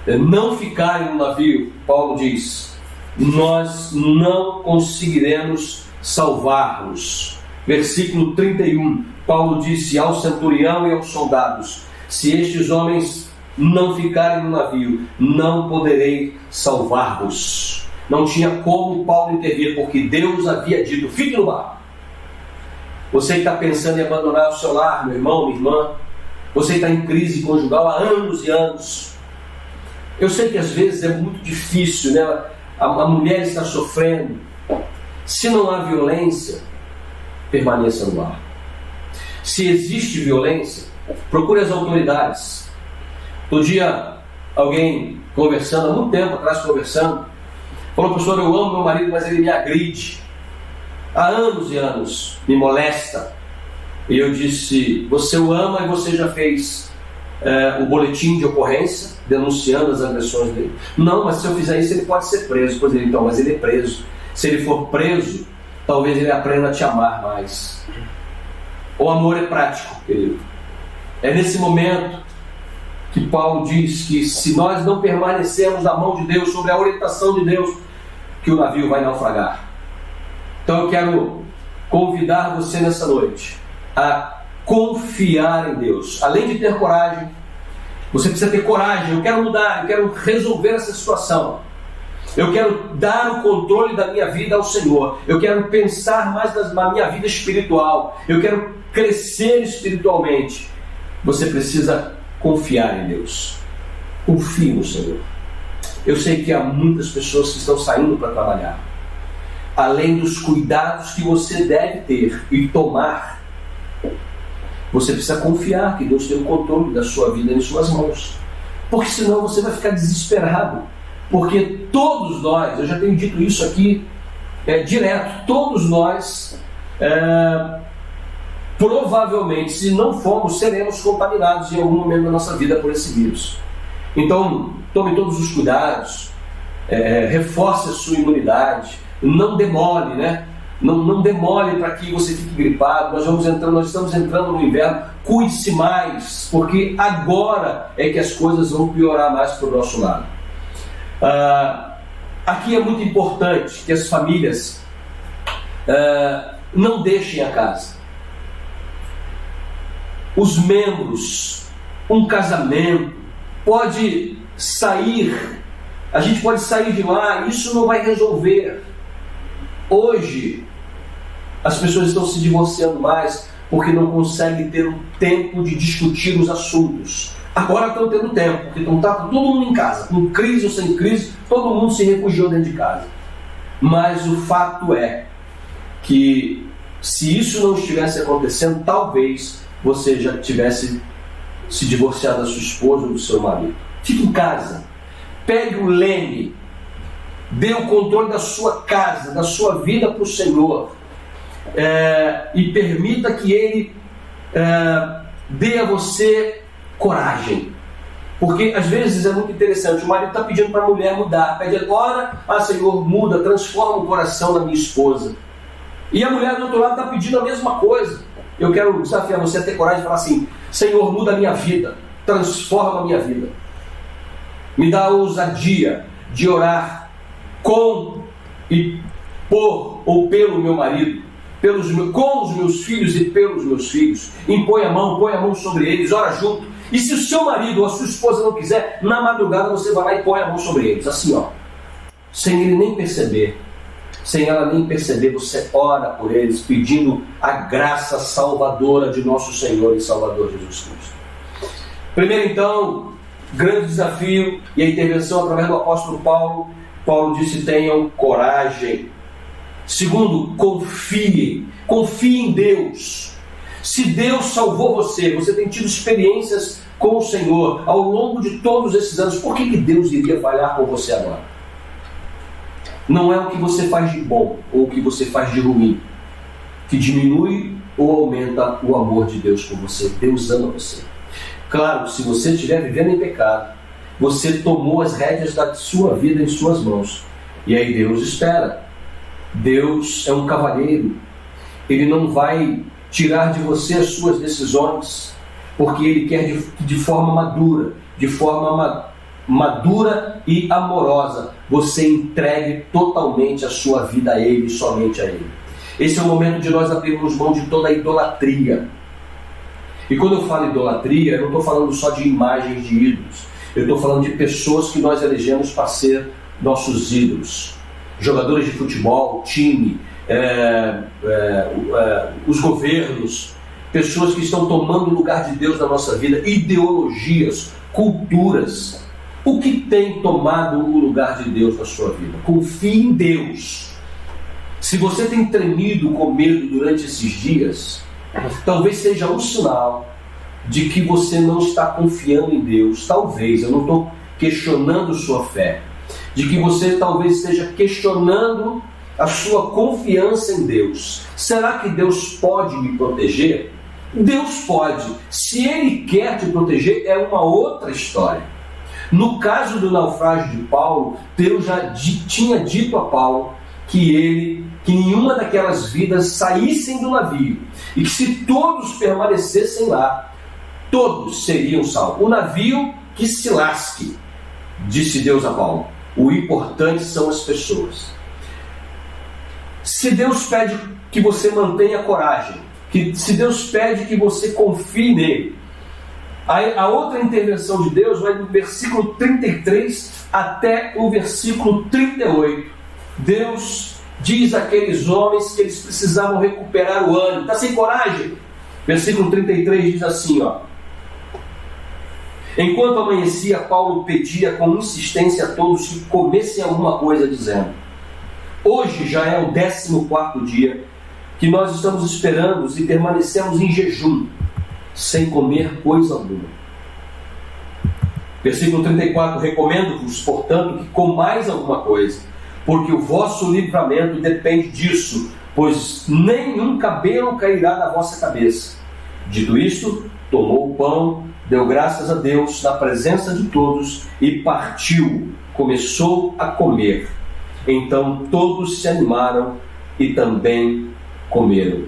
não ficarem no navio, Paulo diz, nós não conseguiremos salvar-nos. Versículo 31, Paulo disse ao centurião e aos soldados: se estes homens não ficarem no navio, não poderei salvar-vos. Não tinha como Paulo intervir, porque Deus havia dito: fique no barco. Você que está pensando em abandonar o seu lar, meu irmão, minha irmã, você que está em crise conjugal há anos e anos. Eu sei que às vezes é muito difícil, né? A mulher está sofrendo. Se não há violência, permaneça no barco. Se existe violência, procure as autoridades. Outro dia, alguém conversando, há muito tempo atrás conversando, falou: pastor, eu amo meu marido, mas ele me agride. Há anos e anos me molesta. E eu disse: você o ama e você já fez o boletim de ocorrência denunciando as agressões dele? Não, mas se eu fizer isso ele pode ser preso. Pois ele, então, mas ele é preso. Se ele for preso, talvez ele aprenda a te amar mais. O amor é prático, querido. É nesse momento que Paulo diz que se nós não permanecermos na mão de Deus, sob a orientação de Deus, que o navio vai naufragar. Então eu quero convidar você nessa noite a confiar em Deus. Além de ter coragem, você precisa ter coragem. Eu quero mudar, eu quero resolver essa situação. Eu quero dar o controle da minha vida ao Senhor. Eu quero pensar mais na minha vida espiritual. Eu quero crescer espiritualmente. Você precisa confiar em Deus. Confie no Senhor. Eu sei que há muitas pessoas que estão saindo para trabalhar. Além dos cuidados que você deve ter e tomar, você precisa confiar que Deus tem o controle da sua vida em suas mãos. Porque senão você vai ficar desesperado. Porque todos nós, eu já tenho dito isso aqui direto, todos nós provavelmente, se não formos, seremos contaminados em algum momento da nossa vida por esse vírus. Então, tome todos os cuidados, reforce a sua imunidade, não demole, né? Não demole para que você fique gripado. Nós estamos entrando no inverno. Cuide-se mais, porque agora é que as coisas vão piorar mais para o nosso lado. Aqui é muito importante que as famílias não deixem a casa. Os membros, um casamento pode sair, a gente pode sair de lá, isso não vai resolver. Hoje as pessoas estão se divorciando mais porque não conseguem ter um tempo de discutir os assuntos. Agora estão tendo tempo, porque está todo mundo em casa, com crise ou sem crise, todo mundo se refugiou dentro de casa. Mas o fato é que se isso não estivesse acontecendo, talvez você já tivesse se divorciado da sua esposa ou do seu marido. Fique em casa, pegue o leme, dê o controle da sua casa, da sua vida para o Senhor, e permita que Ele dê a você coragem. Porque às vezes é muito interessante, o marido está pedindo para a mulher mudar, pede agora: Senhor, muda, transforma o coração da minha esposa. E a mulher do outro lado está pedindo a mesma coisa. Eu quero desafiar você a ter coragem de falar assim: Senhor, muda a minha vida, transforma a minha vida. Me dá a ousadia de orar com e por ou pelo meu marido, com os meus filhos e pelos meus filhos. Põe a mão sobre eles, ora junto. E se o seu marido ou a sua esposa não quiser, na madrugada você vai lá e põe a mão sobre eles, assim, sem ele nem perceber. Sem ela nem perceber, você ora por eles, pedindo a graça salvadora de nosso Senhor e Salvador Jesus Cristo. Primeiro, então, grande desafio e a intervenção através do apóstolo Paulo. Paulo disse: tenham coragem. Segundo, confiem em Deus. Se Deus salvou você, você tem tido experiências com o Senhor ao longo de todos esses anos, por que Deus iria falhar com você agora? Não é o que você faz de bom ou o que você faz de ruim que diminui ou aumenta o amor de Deus por você. Deus ama você. Claro, se você estiver vivendo em pecado, você tomou as rédeas da sua vida em suas mãos. E aí Deus espera. Deus é um cavalheiro. Ele não vai tirar de você as suas decisões, porque Ele quer de forma madura e amorosa, você entregue totalmente a sua vida a Ele, somente a Ele. Esse é o momento de nós abrirmos mão de toda a idolatria. E quando eu falo idolatria, eu não estou falando só de imagens de ídolos. Eu estou falando de pessoas que nós elegemos para ser nossos ídolos. Jogadores de futebol, time, os governos, pessoas que estão tomando o lugar de Deus na nossa vida, ideologias, culturas. O que tem tomado o lugar de Deus na sua vida? Confie em Deus. Se você tem tremido com medo durante esses dias, talvez seja um sinal de que você não está confiando em Deus. Talvez, eu não estou questionando sua fé, de que você talvez esteja questionando a sua confiança em Deus. Será que Deus pode me proteger? Deus pode. Se Ele quer te proteger, é uma outra história. No caso do naufrágio de Paulo, Deus já tinha dito a Paulo que nenhuma daquelas vidas saíssem do navio, e que se todos permanecessem lá, todos seriam salvos. O navio que se lasque, disse Deus a Paulo. O importante são as pessoas. Se Deus pede que você mantenha coragem, se Deus pede que você confie nele, a outra intervenção de Deus vai do versículo 33 até o versículo 38. Deus diz àqueles homens que eles precisavam recuperar o ânimo. Está sem coragem? Versículo 33 diz assim, ó: enquanto amanhecia, Paulo pedia com insistência a todos que comessem alguma coisa, dizendo: hoje já é o 14º dia que nós estamos esperando e permanecemos em jejum, sem comer coisa alguma. Versículo 34: recomendo-vos, portanto, que comais alguma coisa, porque o vosso livramento depende disso, pois nenhum cabelo cairá da vossa cabeça. Dito isto, tomou o pão, deu graças a Deus na presença de todos e partiu, começou a comer. Então todos se animaram e também comeram.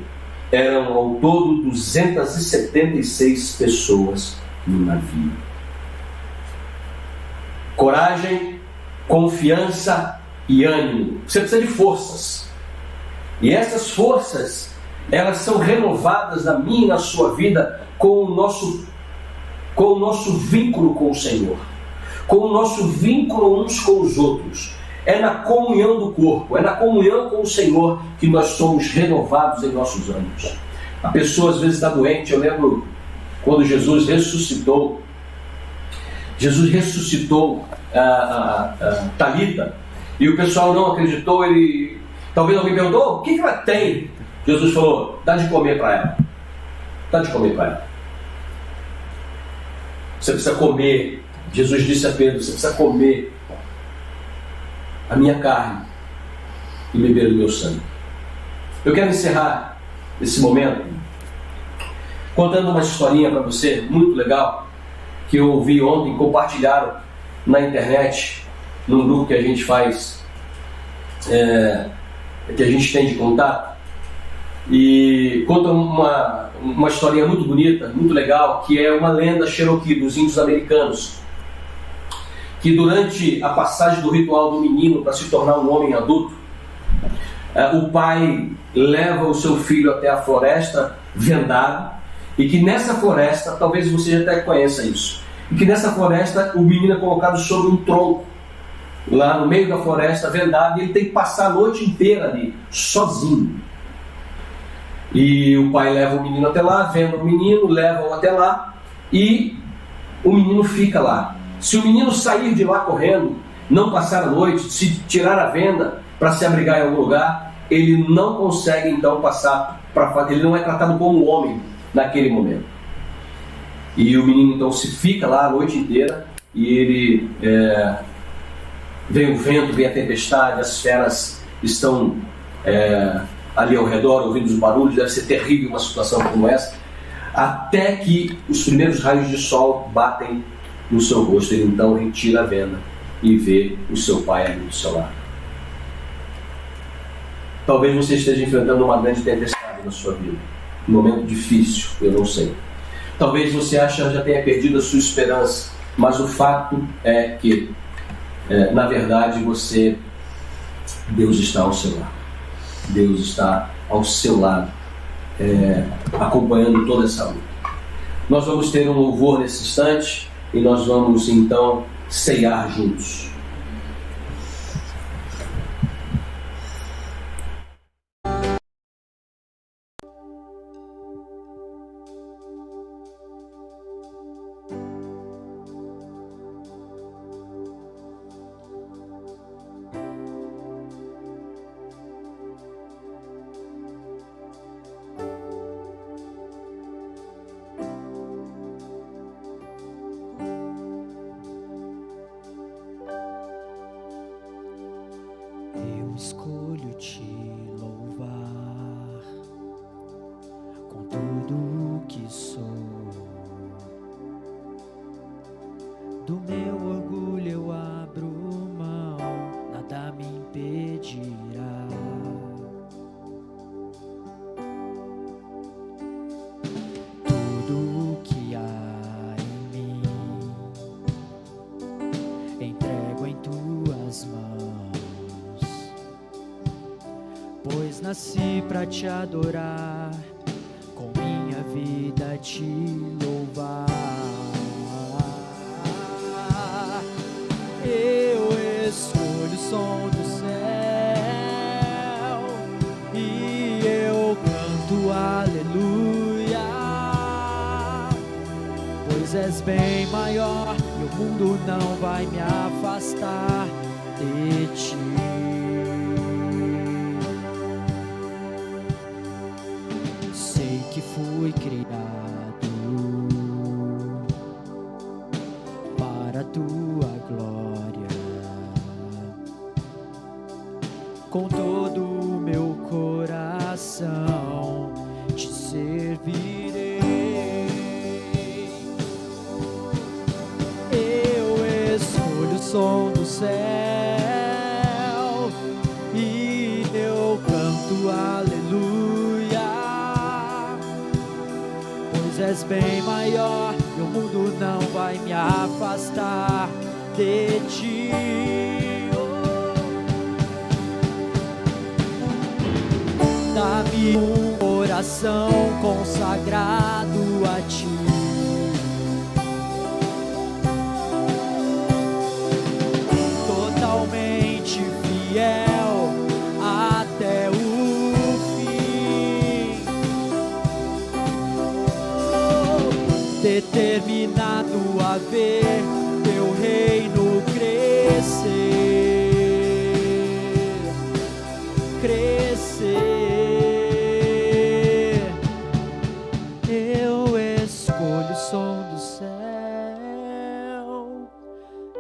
Eram ao todo 276 pessoas no navio. Coragem, confiança e ânimo. Você precisa de forças. E essas forças, elas são renovadas na minha e na sua vida com o nosso vínculo com o Senhor, com o nosso vínculo uns com os outros. É na comunhão do corpo, é na comunhão com o Senhor que nós somos renovados em nossos ânimos. A pessoa às vezes está doente. Eu lembro quando Jesus ressuscitou a Talita, e o pessoal não acreditou. Talvez alguém perguntou: o que ela tem? Jesus falou: dá de comer para ela. Dá de comer para ela. Você precisa comer. Jesus disse a Pedro: você precisa comer a minha carne e beber do meu sangue. Eu quero encerrar esse momento contando uma historinha para você, muito legal, que eu ouvi ontem, compartilharam na internet, num grupo que a gente faz, que a gente tem de contato, e conta uma historinha muito bonita, muito legal, que é uma lenda Cherokee dos índios americanos, que durante a passagem do ritual do menino para se tornar um homem adulto, o pai leva o seu filho até a floresta vendado, e que nessa floresta, talvez você já até conheça isso, e que nessa floresta o menino é colocado sobre um tronco, lá no meio da floresta, vendado, e ele tem que passar a noite inteira ali, sozinho. E o pai leva o menino até lá, venda o menino, leva-o até lá, e o menino fica lá. Se o menino sair de lá correndo, não passar a noite, se tirar a venda para se abrigar em algum lugar, ele não consegue então passar, ele não é tratado como um homem, naquele momento. E o menino então se fica lá a noite inteira, e ele vem o vento, vem a tempestade, as feras estão ali ao redor, ouvindo os barulhos. Deve ser terrível uma situação como essa, até que os primeiros raios de sol batem no seu rosto. Ele então retira a venda e vê o seu pai ali do seu lado. Talvez você esteja enfrentando uma grande tempestade na sua vida, um momento difícil, eu não sei. Talvez você já tenha perdido a sua esperança, mas o fato é que, na verdade, Deus está ao seu lado. Deus está ao seu lado, acompanhando toda essa luta. Nós vamos ter um louvor nesse instante e nós vamos então ceiar juntos. Escolho te louvar com tudo que sou. Do meu orgulho eu abro mão, nada me impedirá. Tudo que há em mim entrego em tuas mãos. Pois nasci pra te adorar, com minha vida te louvar. Eu escolho o som do céu e eu canto aleluia. Pois és bem maior e o mundo não vai me afastar de ti. Que fui criado para a tua glória, com todo o meu coração te servirei. Eu escolho o som do céu e eu canto aleluia. És bem maior e o mundo não vai me afastar de ti. Dá-me um coração consagrado a ti. Totalmente fiel até o determinado a ver teu reino crescer. Eu escolho o som do céu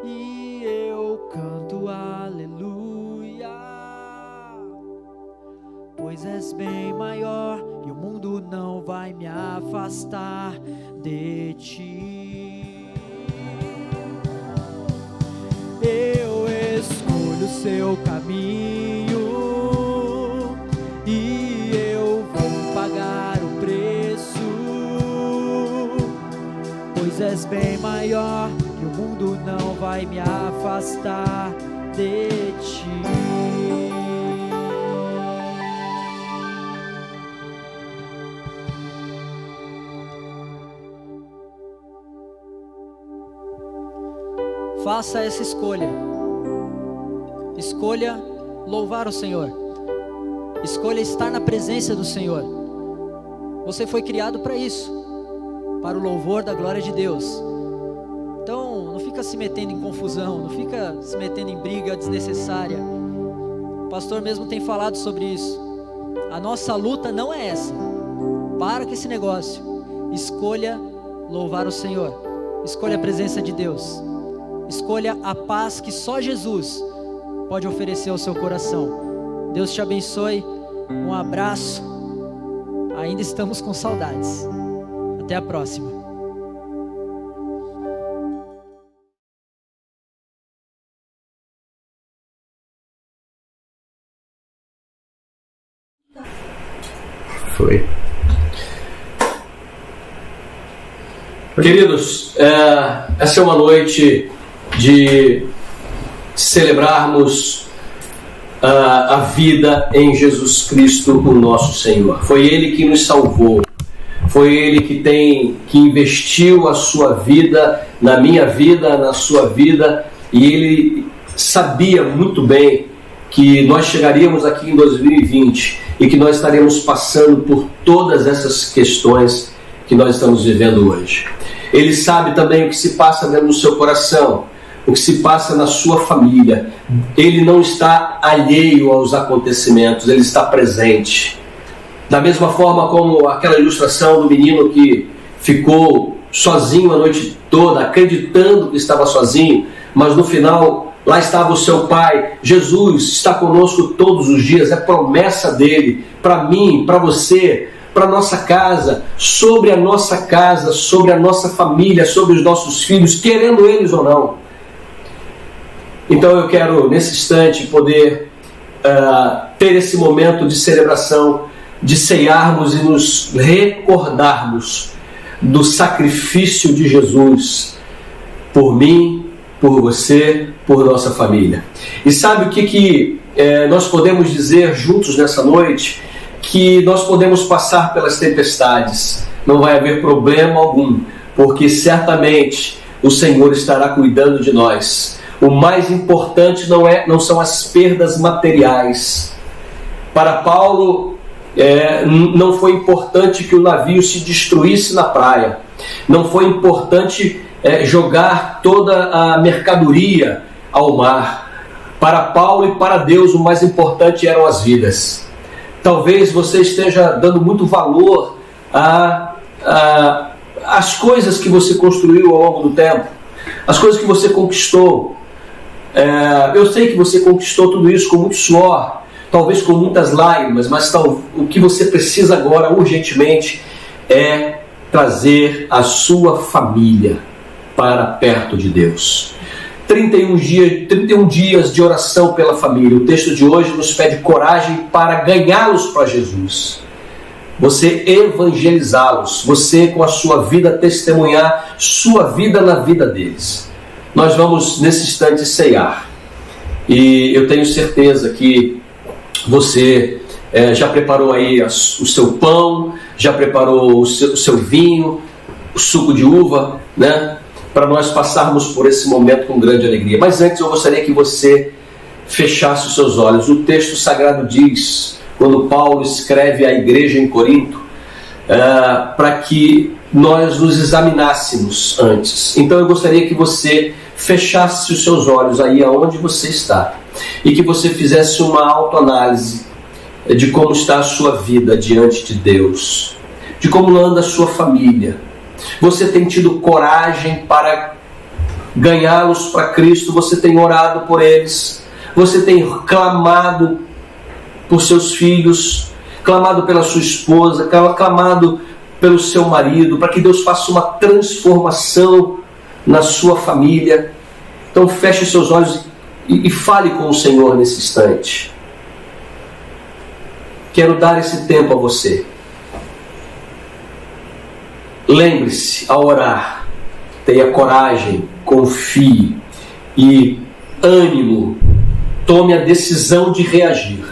e eu canto aleluia. Pois és bem maior e o mundo não vai me afastar de ti. Eu escolho o seu caminho e eu vou pagar o preço. Pois és bem maior e o mundo não vai me afastar de ti. Faça essa escolha. Escolha louvar o Senhor. Escolha estar na presença do Senhor. Você foi criado para isso, para o louvor da glória de Deus. Então, não fica se metendo em confusão, não fica se metendo em briga desnecessária. O pastor mesmo tem falado sobre isso. A nossa luta não é essa. Para com esse negócio. escolha louvar o Senhor, escolha a presença de Deus, escolha a paz que só Jesus pode oferecer ao seu coração. Deus te abençoe, um abraço, ainda estamos com saudades. Até a próxima. Foi. Queridos, essa é uma noite de celebrarmos a vida em Jesus Cristo, o nosso Senhor. Foi Ele que nos salvou. Foi Ele que investiu a sua vida, na minha vida, na sua vida, e Ele sabia muito bem que nós chegaríamos aqui em 2020 e que nós estaremos passando por todas essas questões que nós estamos vivendo hoje. Ele sabe também o que se passa dentro do seu coração, o que se passa na sua família. Ele não está alheio aos acontecimentos, ele está presente. Da mesma forma como aquela ilustração do menino que ficou sozinho a noite toda, acreditando que estava sozinho, mas no final lá estava o seu pai. Jesus está conosco todos os dias, é promessa dele para mim, para você, para a nossa casa, sobre a nossa família, sobre os nossos filhos, querendo eles ou não. Então eu quero nesse instante poder ter esse momento de celebração, de ceiarmos e nos recordarmos do sacrifício de Jesus por mim, por você, por nossa família. E sabe o que nós podemos dizer juntos nessa noite? Que nós podemos passar pelas tempestades, não vai haver problema algum, porque certamente o Senhor estará cuidando de nós. O mais importante não são as perdas materiais. Para Paulo, não foi importante que o navio se destruísse na praia, não foi importante jogar toda a mercadoria ao mar. Para Paulo e para Deus, o mais importante eram as vidas. Talvez você esteja dando muito valor às coisas que você construiu ao longo do tempo, as coisas que você conquistou. Eu sei que você conquistou tudo isso com muito suor, talvez com muitas lágrimas, mas o que você precisa agora, urgentemente, é trazer a sua família para perto de Deus. 31 dias de oração pela família. O texto de hoje nos pede coragem para ganhá-los para Jesus. Você evangelizá-los, você com a sua vida testemunhar sua vida na vida deles. Nós vamos nesse instante ceiar. E eu tenho certeza que você já preparou aí o seu pão, já preparou o seu vinho, o suco de uva, né? Para nós passarmos por esse momento com grande alegria. Mas antes eu gostaria que você fechasse os seus olhos. O texto sagrado diz, quando Paulo escreve à igreja em Corinto, para que nós nos examinássemos antes. Então eu gostaria que você fechasse os seus olhos aí aonde você está e que você fizesse uma autoanálise de como está a sua vida diante de Deus, de como anda a sua família. Você tem tido coragem para ganhá-los para Cristo? Você tem orado por eles? Você tem clamado por seus filhos? Clamado pela sua esposa? Clamado pelo seu marido? Para que Deus faça uma transformação na sua família? Então feche seus olhos e fale com o Senhor nesse instante. Quero dar esse tempo a você. Lembre-se, ao orar, tenha coragem, confie e ânimo, tome a decisão de reagir.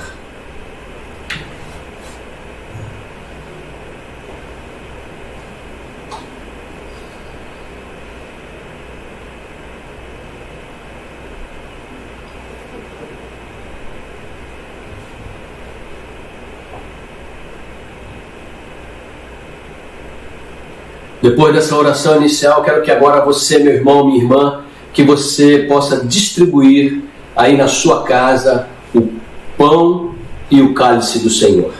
Depois dessa oração inicial, quero que agora você, meu irmão, minha irmã, que você possa distribuir aí na sua casa o pão e o cálice do Senhor.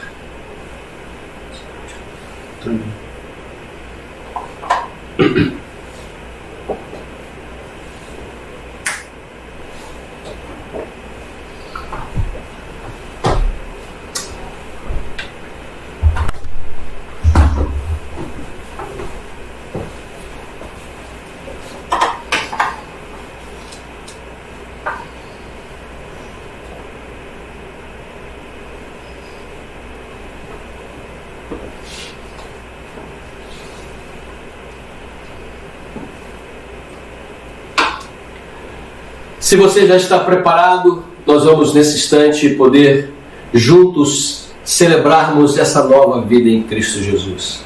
Se você já está preparado, nós vamos nesse instante poder juntos celebrarmos essa nova vida em Cristo Jesus.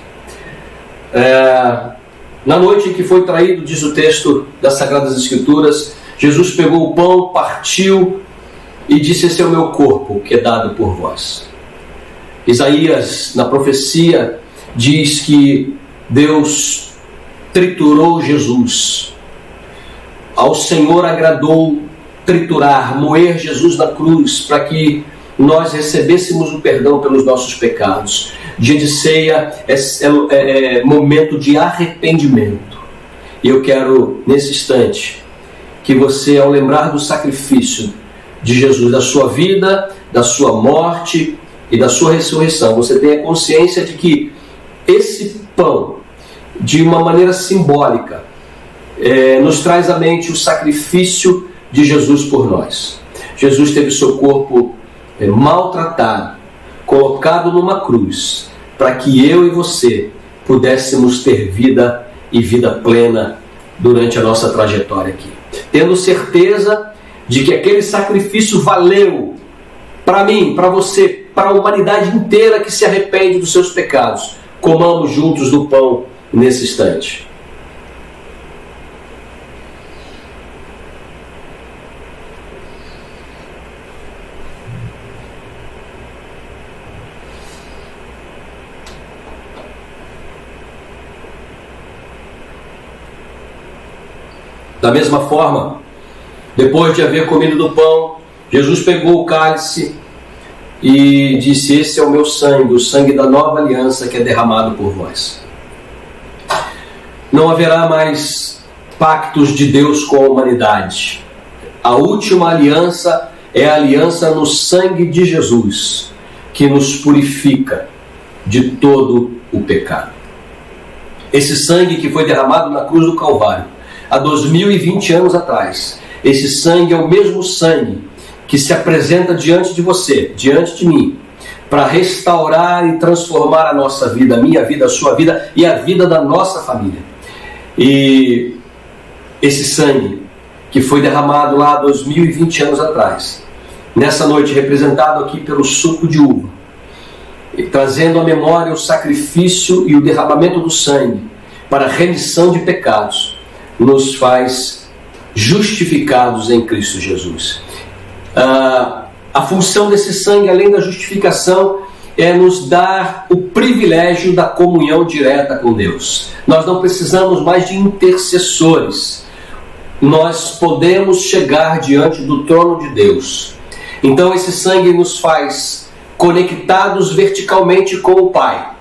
Na noite em que foi traído, diz o texto das Sagradas Escrituras, Jesus pegou o pão, partiu e disse: esse é o meu corpo que é dado por vós. Isaías, na profecia, diz que Deus triturou Jesus. Ao Senhor agradou triturar, moer Jesus na cruz, para que nós recebêssemos o perdão pelos nossos pecados. Dia de ceia é momento de arrependimento. E eu quero, nesse instante, que você, ao lembrar do sacrifício de Jesus, da sua vida, da sua morte e da sua ressurreição, você tenha consciência de que esse pão, de uma maneira simbólica, nos traz à mente o sacrifício de Jesus por nós. Jesus teve seu corpo maltratado, colocado numa cruz, para que eu e você pudéssemos ter vida e vida plena durante a nossa trajetória aqui. Tendo certeza de que aquele sacrifício valeu para mim, para você, para a humanidade inteira que se arrepende dos seus pecados. Comamos juntos do pão nesse instante. Da mesma forma, depois de haver comido do pão, Jesus pegou o cálice e disse: esse é o meu sangue, o sangue da nova aliança que é derramado por vós. Não haverá mais pactos de Deus com a humanidade. A última aliança é a aliança no sangue de Jesus, que nos purifica de todo o pecado. Esse sangue que foi derramado na cruz do Calvário, há 2020 anos atrás, esse sangue é o mesmo sangue que se apresenta diante de você, diante de mim, para restaurar e transformar a nossa vida, a minha vida, a sua vida e a vida da nossa família. E esse sangue que foi derramado lá há 2020 anos atrás, nessa noite representado aqui pelo suco de uva, e trazendo à memória o sacrifício e o derramamento do sangue para a remissão de pecados, nos faz justificados em Cristo Jesus. A função desse sangue, além da justificação, é nos dar o privilégio da comunhão direta com Deus. Nós não precisamos mais de intercessores. Nós podemos chegar diante do trono de Deus. Então esse sangue nos faz conectados verticalmente com o Pai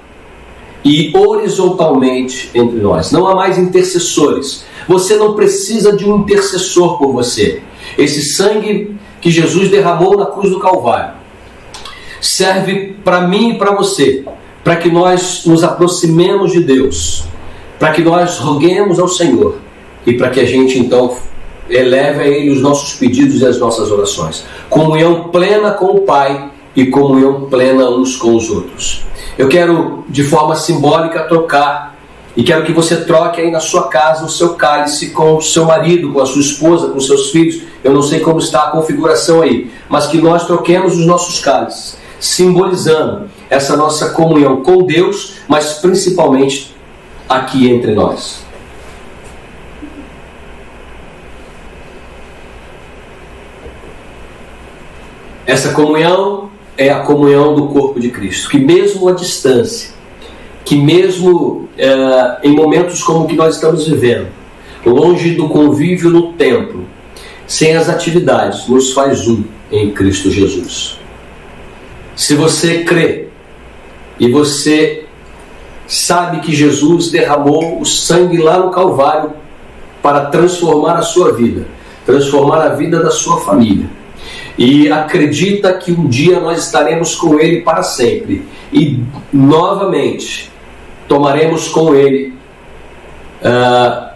e horizontalmente entre nós. Não há mais intercessores. Você não precisa de um intercessor por você. Esse sangue que Jesus derramou na cruz do Calvário serve para mim e para você, para que nós nos aproximemos de Deus, para que nós roguemos ao Senhor e para que a gente então eleve a Ele os nossos pedidos e as nossas orações. Comunhão plena com o Pai e comunhão plena uns com os outros. Eu quero, de forma simbólica, trocar, e quero que você troque aí na sua casa o seu cálice com o seu marido, com a sua esposa, com os seus filhos. Eu não sei como está a configuração aí, mas que nós troquemos os nossos cálices, simbolizando essa nossa comunhão com Deus, mas principalmente aqui entre nós. Essa comunhão é a comunhão do corpo de Cristo, que mesmo à distância, que mesmo em momentos como o que nós estamos vivendo, longe do convívio no templo, sem as atividades, nos faz um em Cristo Jesus. Se você crê e você sabe que Jesus derramou o sangue lá no Calvário para transformar a sua vida, transformar a vida da sua família. E acredita que um dia nós estaremos com Ele para sempre. E novamente tomaremos com Ele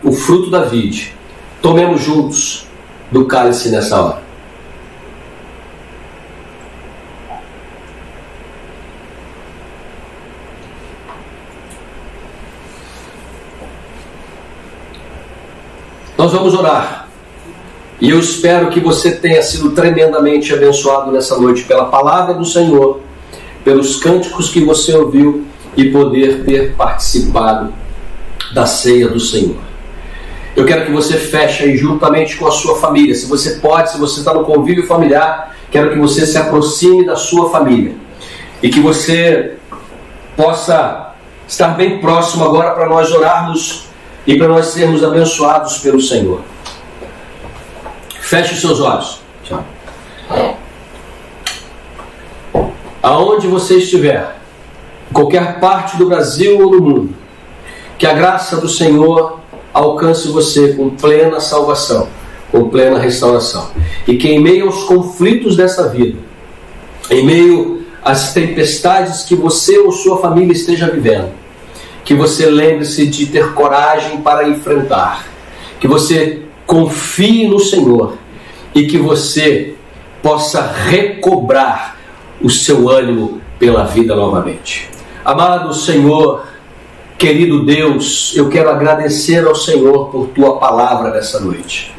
o fruto da vide. Tomemos juntos do cálice nessa hora. Nós vamos orar. E eu espero que você tenha sido tremendamente abençoado nessa noite pela palavra do Senhor, pelos cânticos que você ouviu e poder ter participado da ceia do Senhor. Eu quero que você feche aí juntamente com a sua família. Se você pode, se você está no convívio familiar, quero que você se aproxime da sua família e que você possa estar bem próximo agora para nós orarmos e para nós sermos abençoados pelo Senhor. Feche os seus olhos. Tchau. Aonde você estiver, em qualquer parte do Brasil ou do mundo, que a graça do Senhor alcance você com plena salvação, com plena restauração. E que em meio aos conflitos dessa vida, em meio às tempestades que você ou sua família esteja vivendo, que você lembre-se de ter coragem para enfrentar, que você confie no Senhor e que você possa recobrar o seu ânimo pela vida novamente. Amado Senhor, querido Deus, eu quero agradecer ao Senhor por Tua palavra nessa noite.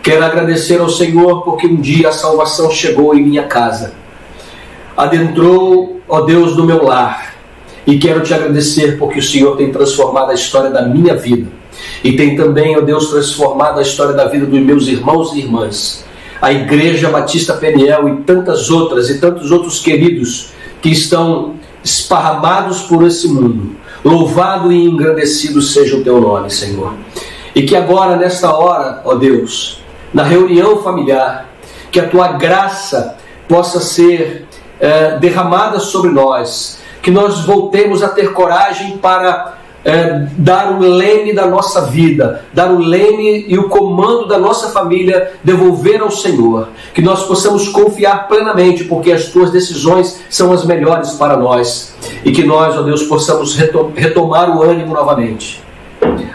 Quero agradecer ao Senhor porque um dia a salvação chegou em minha casa, adentrou, ó Deus, no meu lar. E quero Te agradecer porque o Senhor tem transformado a história da minha vida. E tem também, ó Deus, transformado a história da vida dos meus irmãos e irmãs. A Igreja Batista Peniel e tantas outras e tantos outros queridos que estão esparramados por esse mundo. Louvado e engrandecido seja o Teu nome, Senhor. E que agora, nesta hora, ó Deus, na reunião familiar, que a Tua graça possa ser derramada sobre nós, que nós voltemos a ter coragem para dar o leme da nossa vida, dar o leme e o comando da nossa família, devolver ao Senhor, que nós possamos confiar plenamente, porque as Tuas decisões são as melhores para nós, e que nós, ó Deus, possamos retomar o ânimo novamente,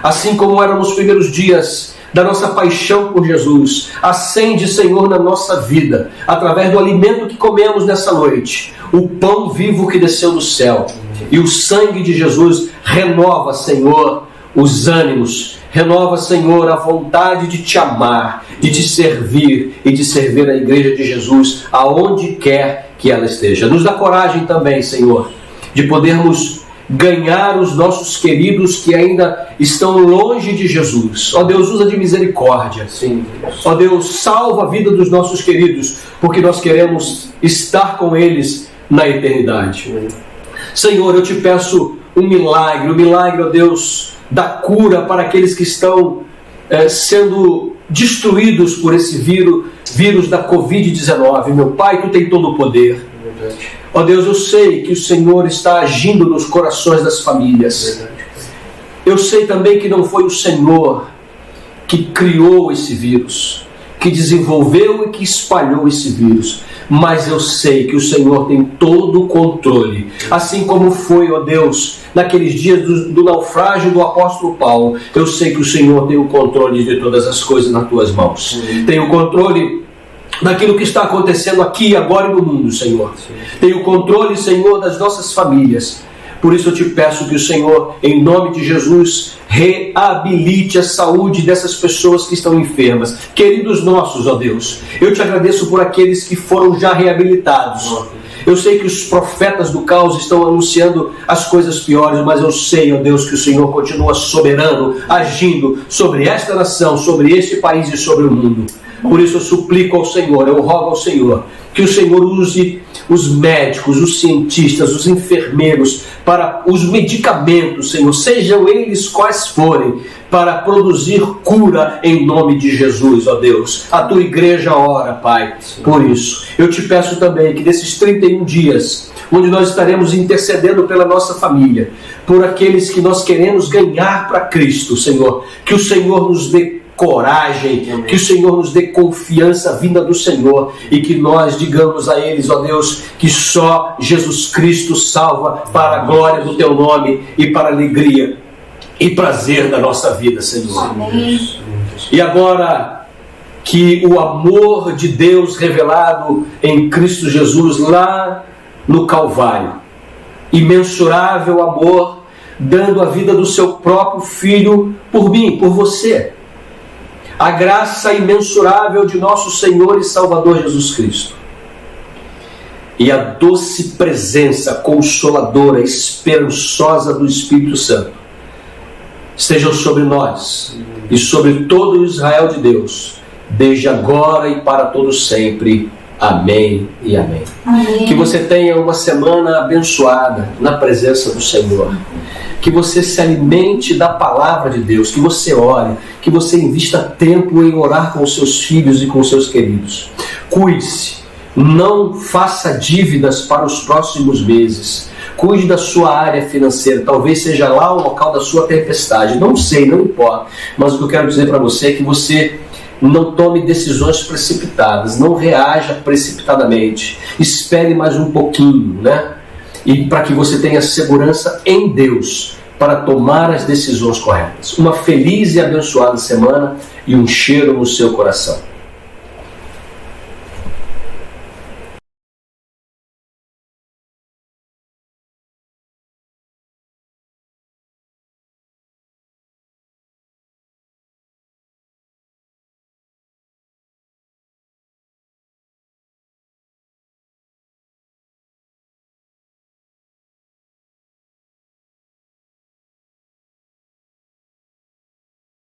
assim como era nos primeiros dias da nossa paixão por Jesus. Acende, Senhor, na nossa vida, através do alimento que comemos nessa noite, o pão vivo que desceu do céu, e o sangue de Jesus renova, Senhor, os ânimos, renova, Senhor, a vontade de Te amar, de Te servir e de servir a Igreja de Jesus aonde quer que ela esteja. Nos dá coragem também, Senhor, de podermos ganhar os nossos queridos que ainda estão longe de Jesus. Ó Deus, usa de misericórdia. Sim, Deus. Ó Deus, salva a vida dos nossos queridos, porque nós queremos estar com eles na eternidade. Senhor, eu Te peço um milagre, ó Deus, da cura para aqueles que estão sendo destruídos por esse vírus da Covid-19. Meu Pai, Tu tem todo o poder. Ó Deus, eu sei que o Senhor está agindo nos corações das famílias. Eu sei também que não foi o Senhor que criou esse vírus, que desenvolveu e que espalhou esse vírus, mas eu sei que o Senhor tem todo o controle, assim como foi, ó Deus, naqueles dias do naufrágio do apóstolo Paulo. Eu sei que o Senhor tem o controle de todas as coisas nas Tuas mãos. Tem o controle daquilo que está acontecendo aqui, agora e no mundo, Senhor. Tem o controle, Senhor, das nossas famílias. Por isso eu Te peço que o Senhor, em nome de Jesus, reabilite a saúde dessas pessoas que estão enfermas. Queridos nossos, ó Deus, eu Te agradeço por aqueles que foram já reabilitados. Eu sei que os profetas do caos estão anunciando as coisas piores, mas eu sei, ó Deus, que o Senhor continua soberano, agindo sobre esta nação, sobre este país e sobre o mundo. Por isso eu suplico ao Senhor, eu rogo ao Senhor, que o Senhor use os médicos, os cientistas, os enfermeiros, para os medicamentos, Senhor, sejam eles quais forem, para produzir cura em nome de Jesus, ó Deus. A tua igreja ora, Pai, por isso. Eu te peço também que nesses 31 dias, onde nós estaremos intercedendo pela nossa família, por aqueles que nós queremos ganhar para Cristo, Senhor, que o Senhor nos dê coragem, amém, que o Senhor nos dê confiança vinda do Senhor e que nós digamos a eles, ó Deus, que só Jesus Cristo salva para a glória do teu nome e para a alegria e prazer da nossa vida, Senhor. Amém. E agora que o amor de Deus revelado em Cristo Jesus lá no Calvário, imensurável amor, dando a vida do seu próprio Filho por mim, por você, a graça imensurável de nosso Senhor e Salvador Jesus Cristo e a doce presença consoladora, esperançosa do Espírito Santo estejam sobre nós e sobre todo o Israel de Deus, desde agora e para todos sempre. Amém e amém. Amém. Que você tenha uma semana abençoada na presença do Senhor. Que você se alimente da palavra de Deus, que você ore, que você invista tempo em orar com os seus filhos e com os seus queridos. Cuide-se, não faça dívidas para os próximos meses. Cuide da sua área financeira, talvez seja lá o local da sua tempestade, não sei, não importa. Mas o que eu quero dizer para você é que você não tome decisões precipitadas, não reaja precipitadamente, espere mais um pouquinho, né? E para que você tenha segurança em Deus para tomar as decisões corretas. Uma feliz e abençoada semana e um cheiro no seu coração.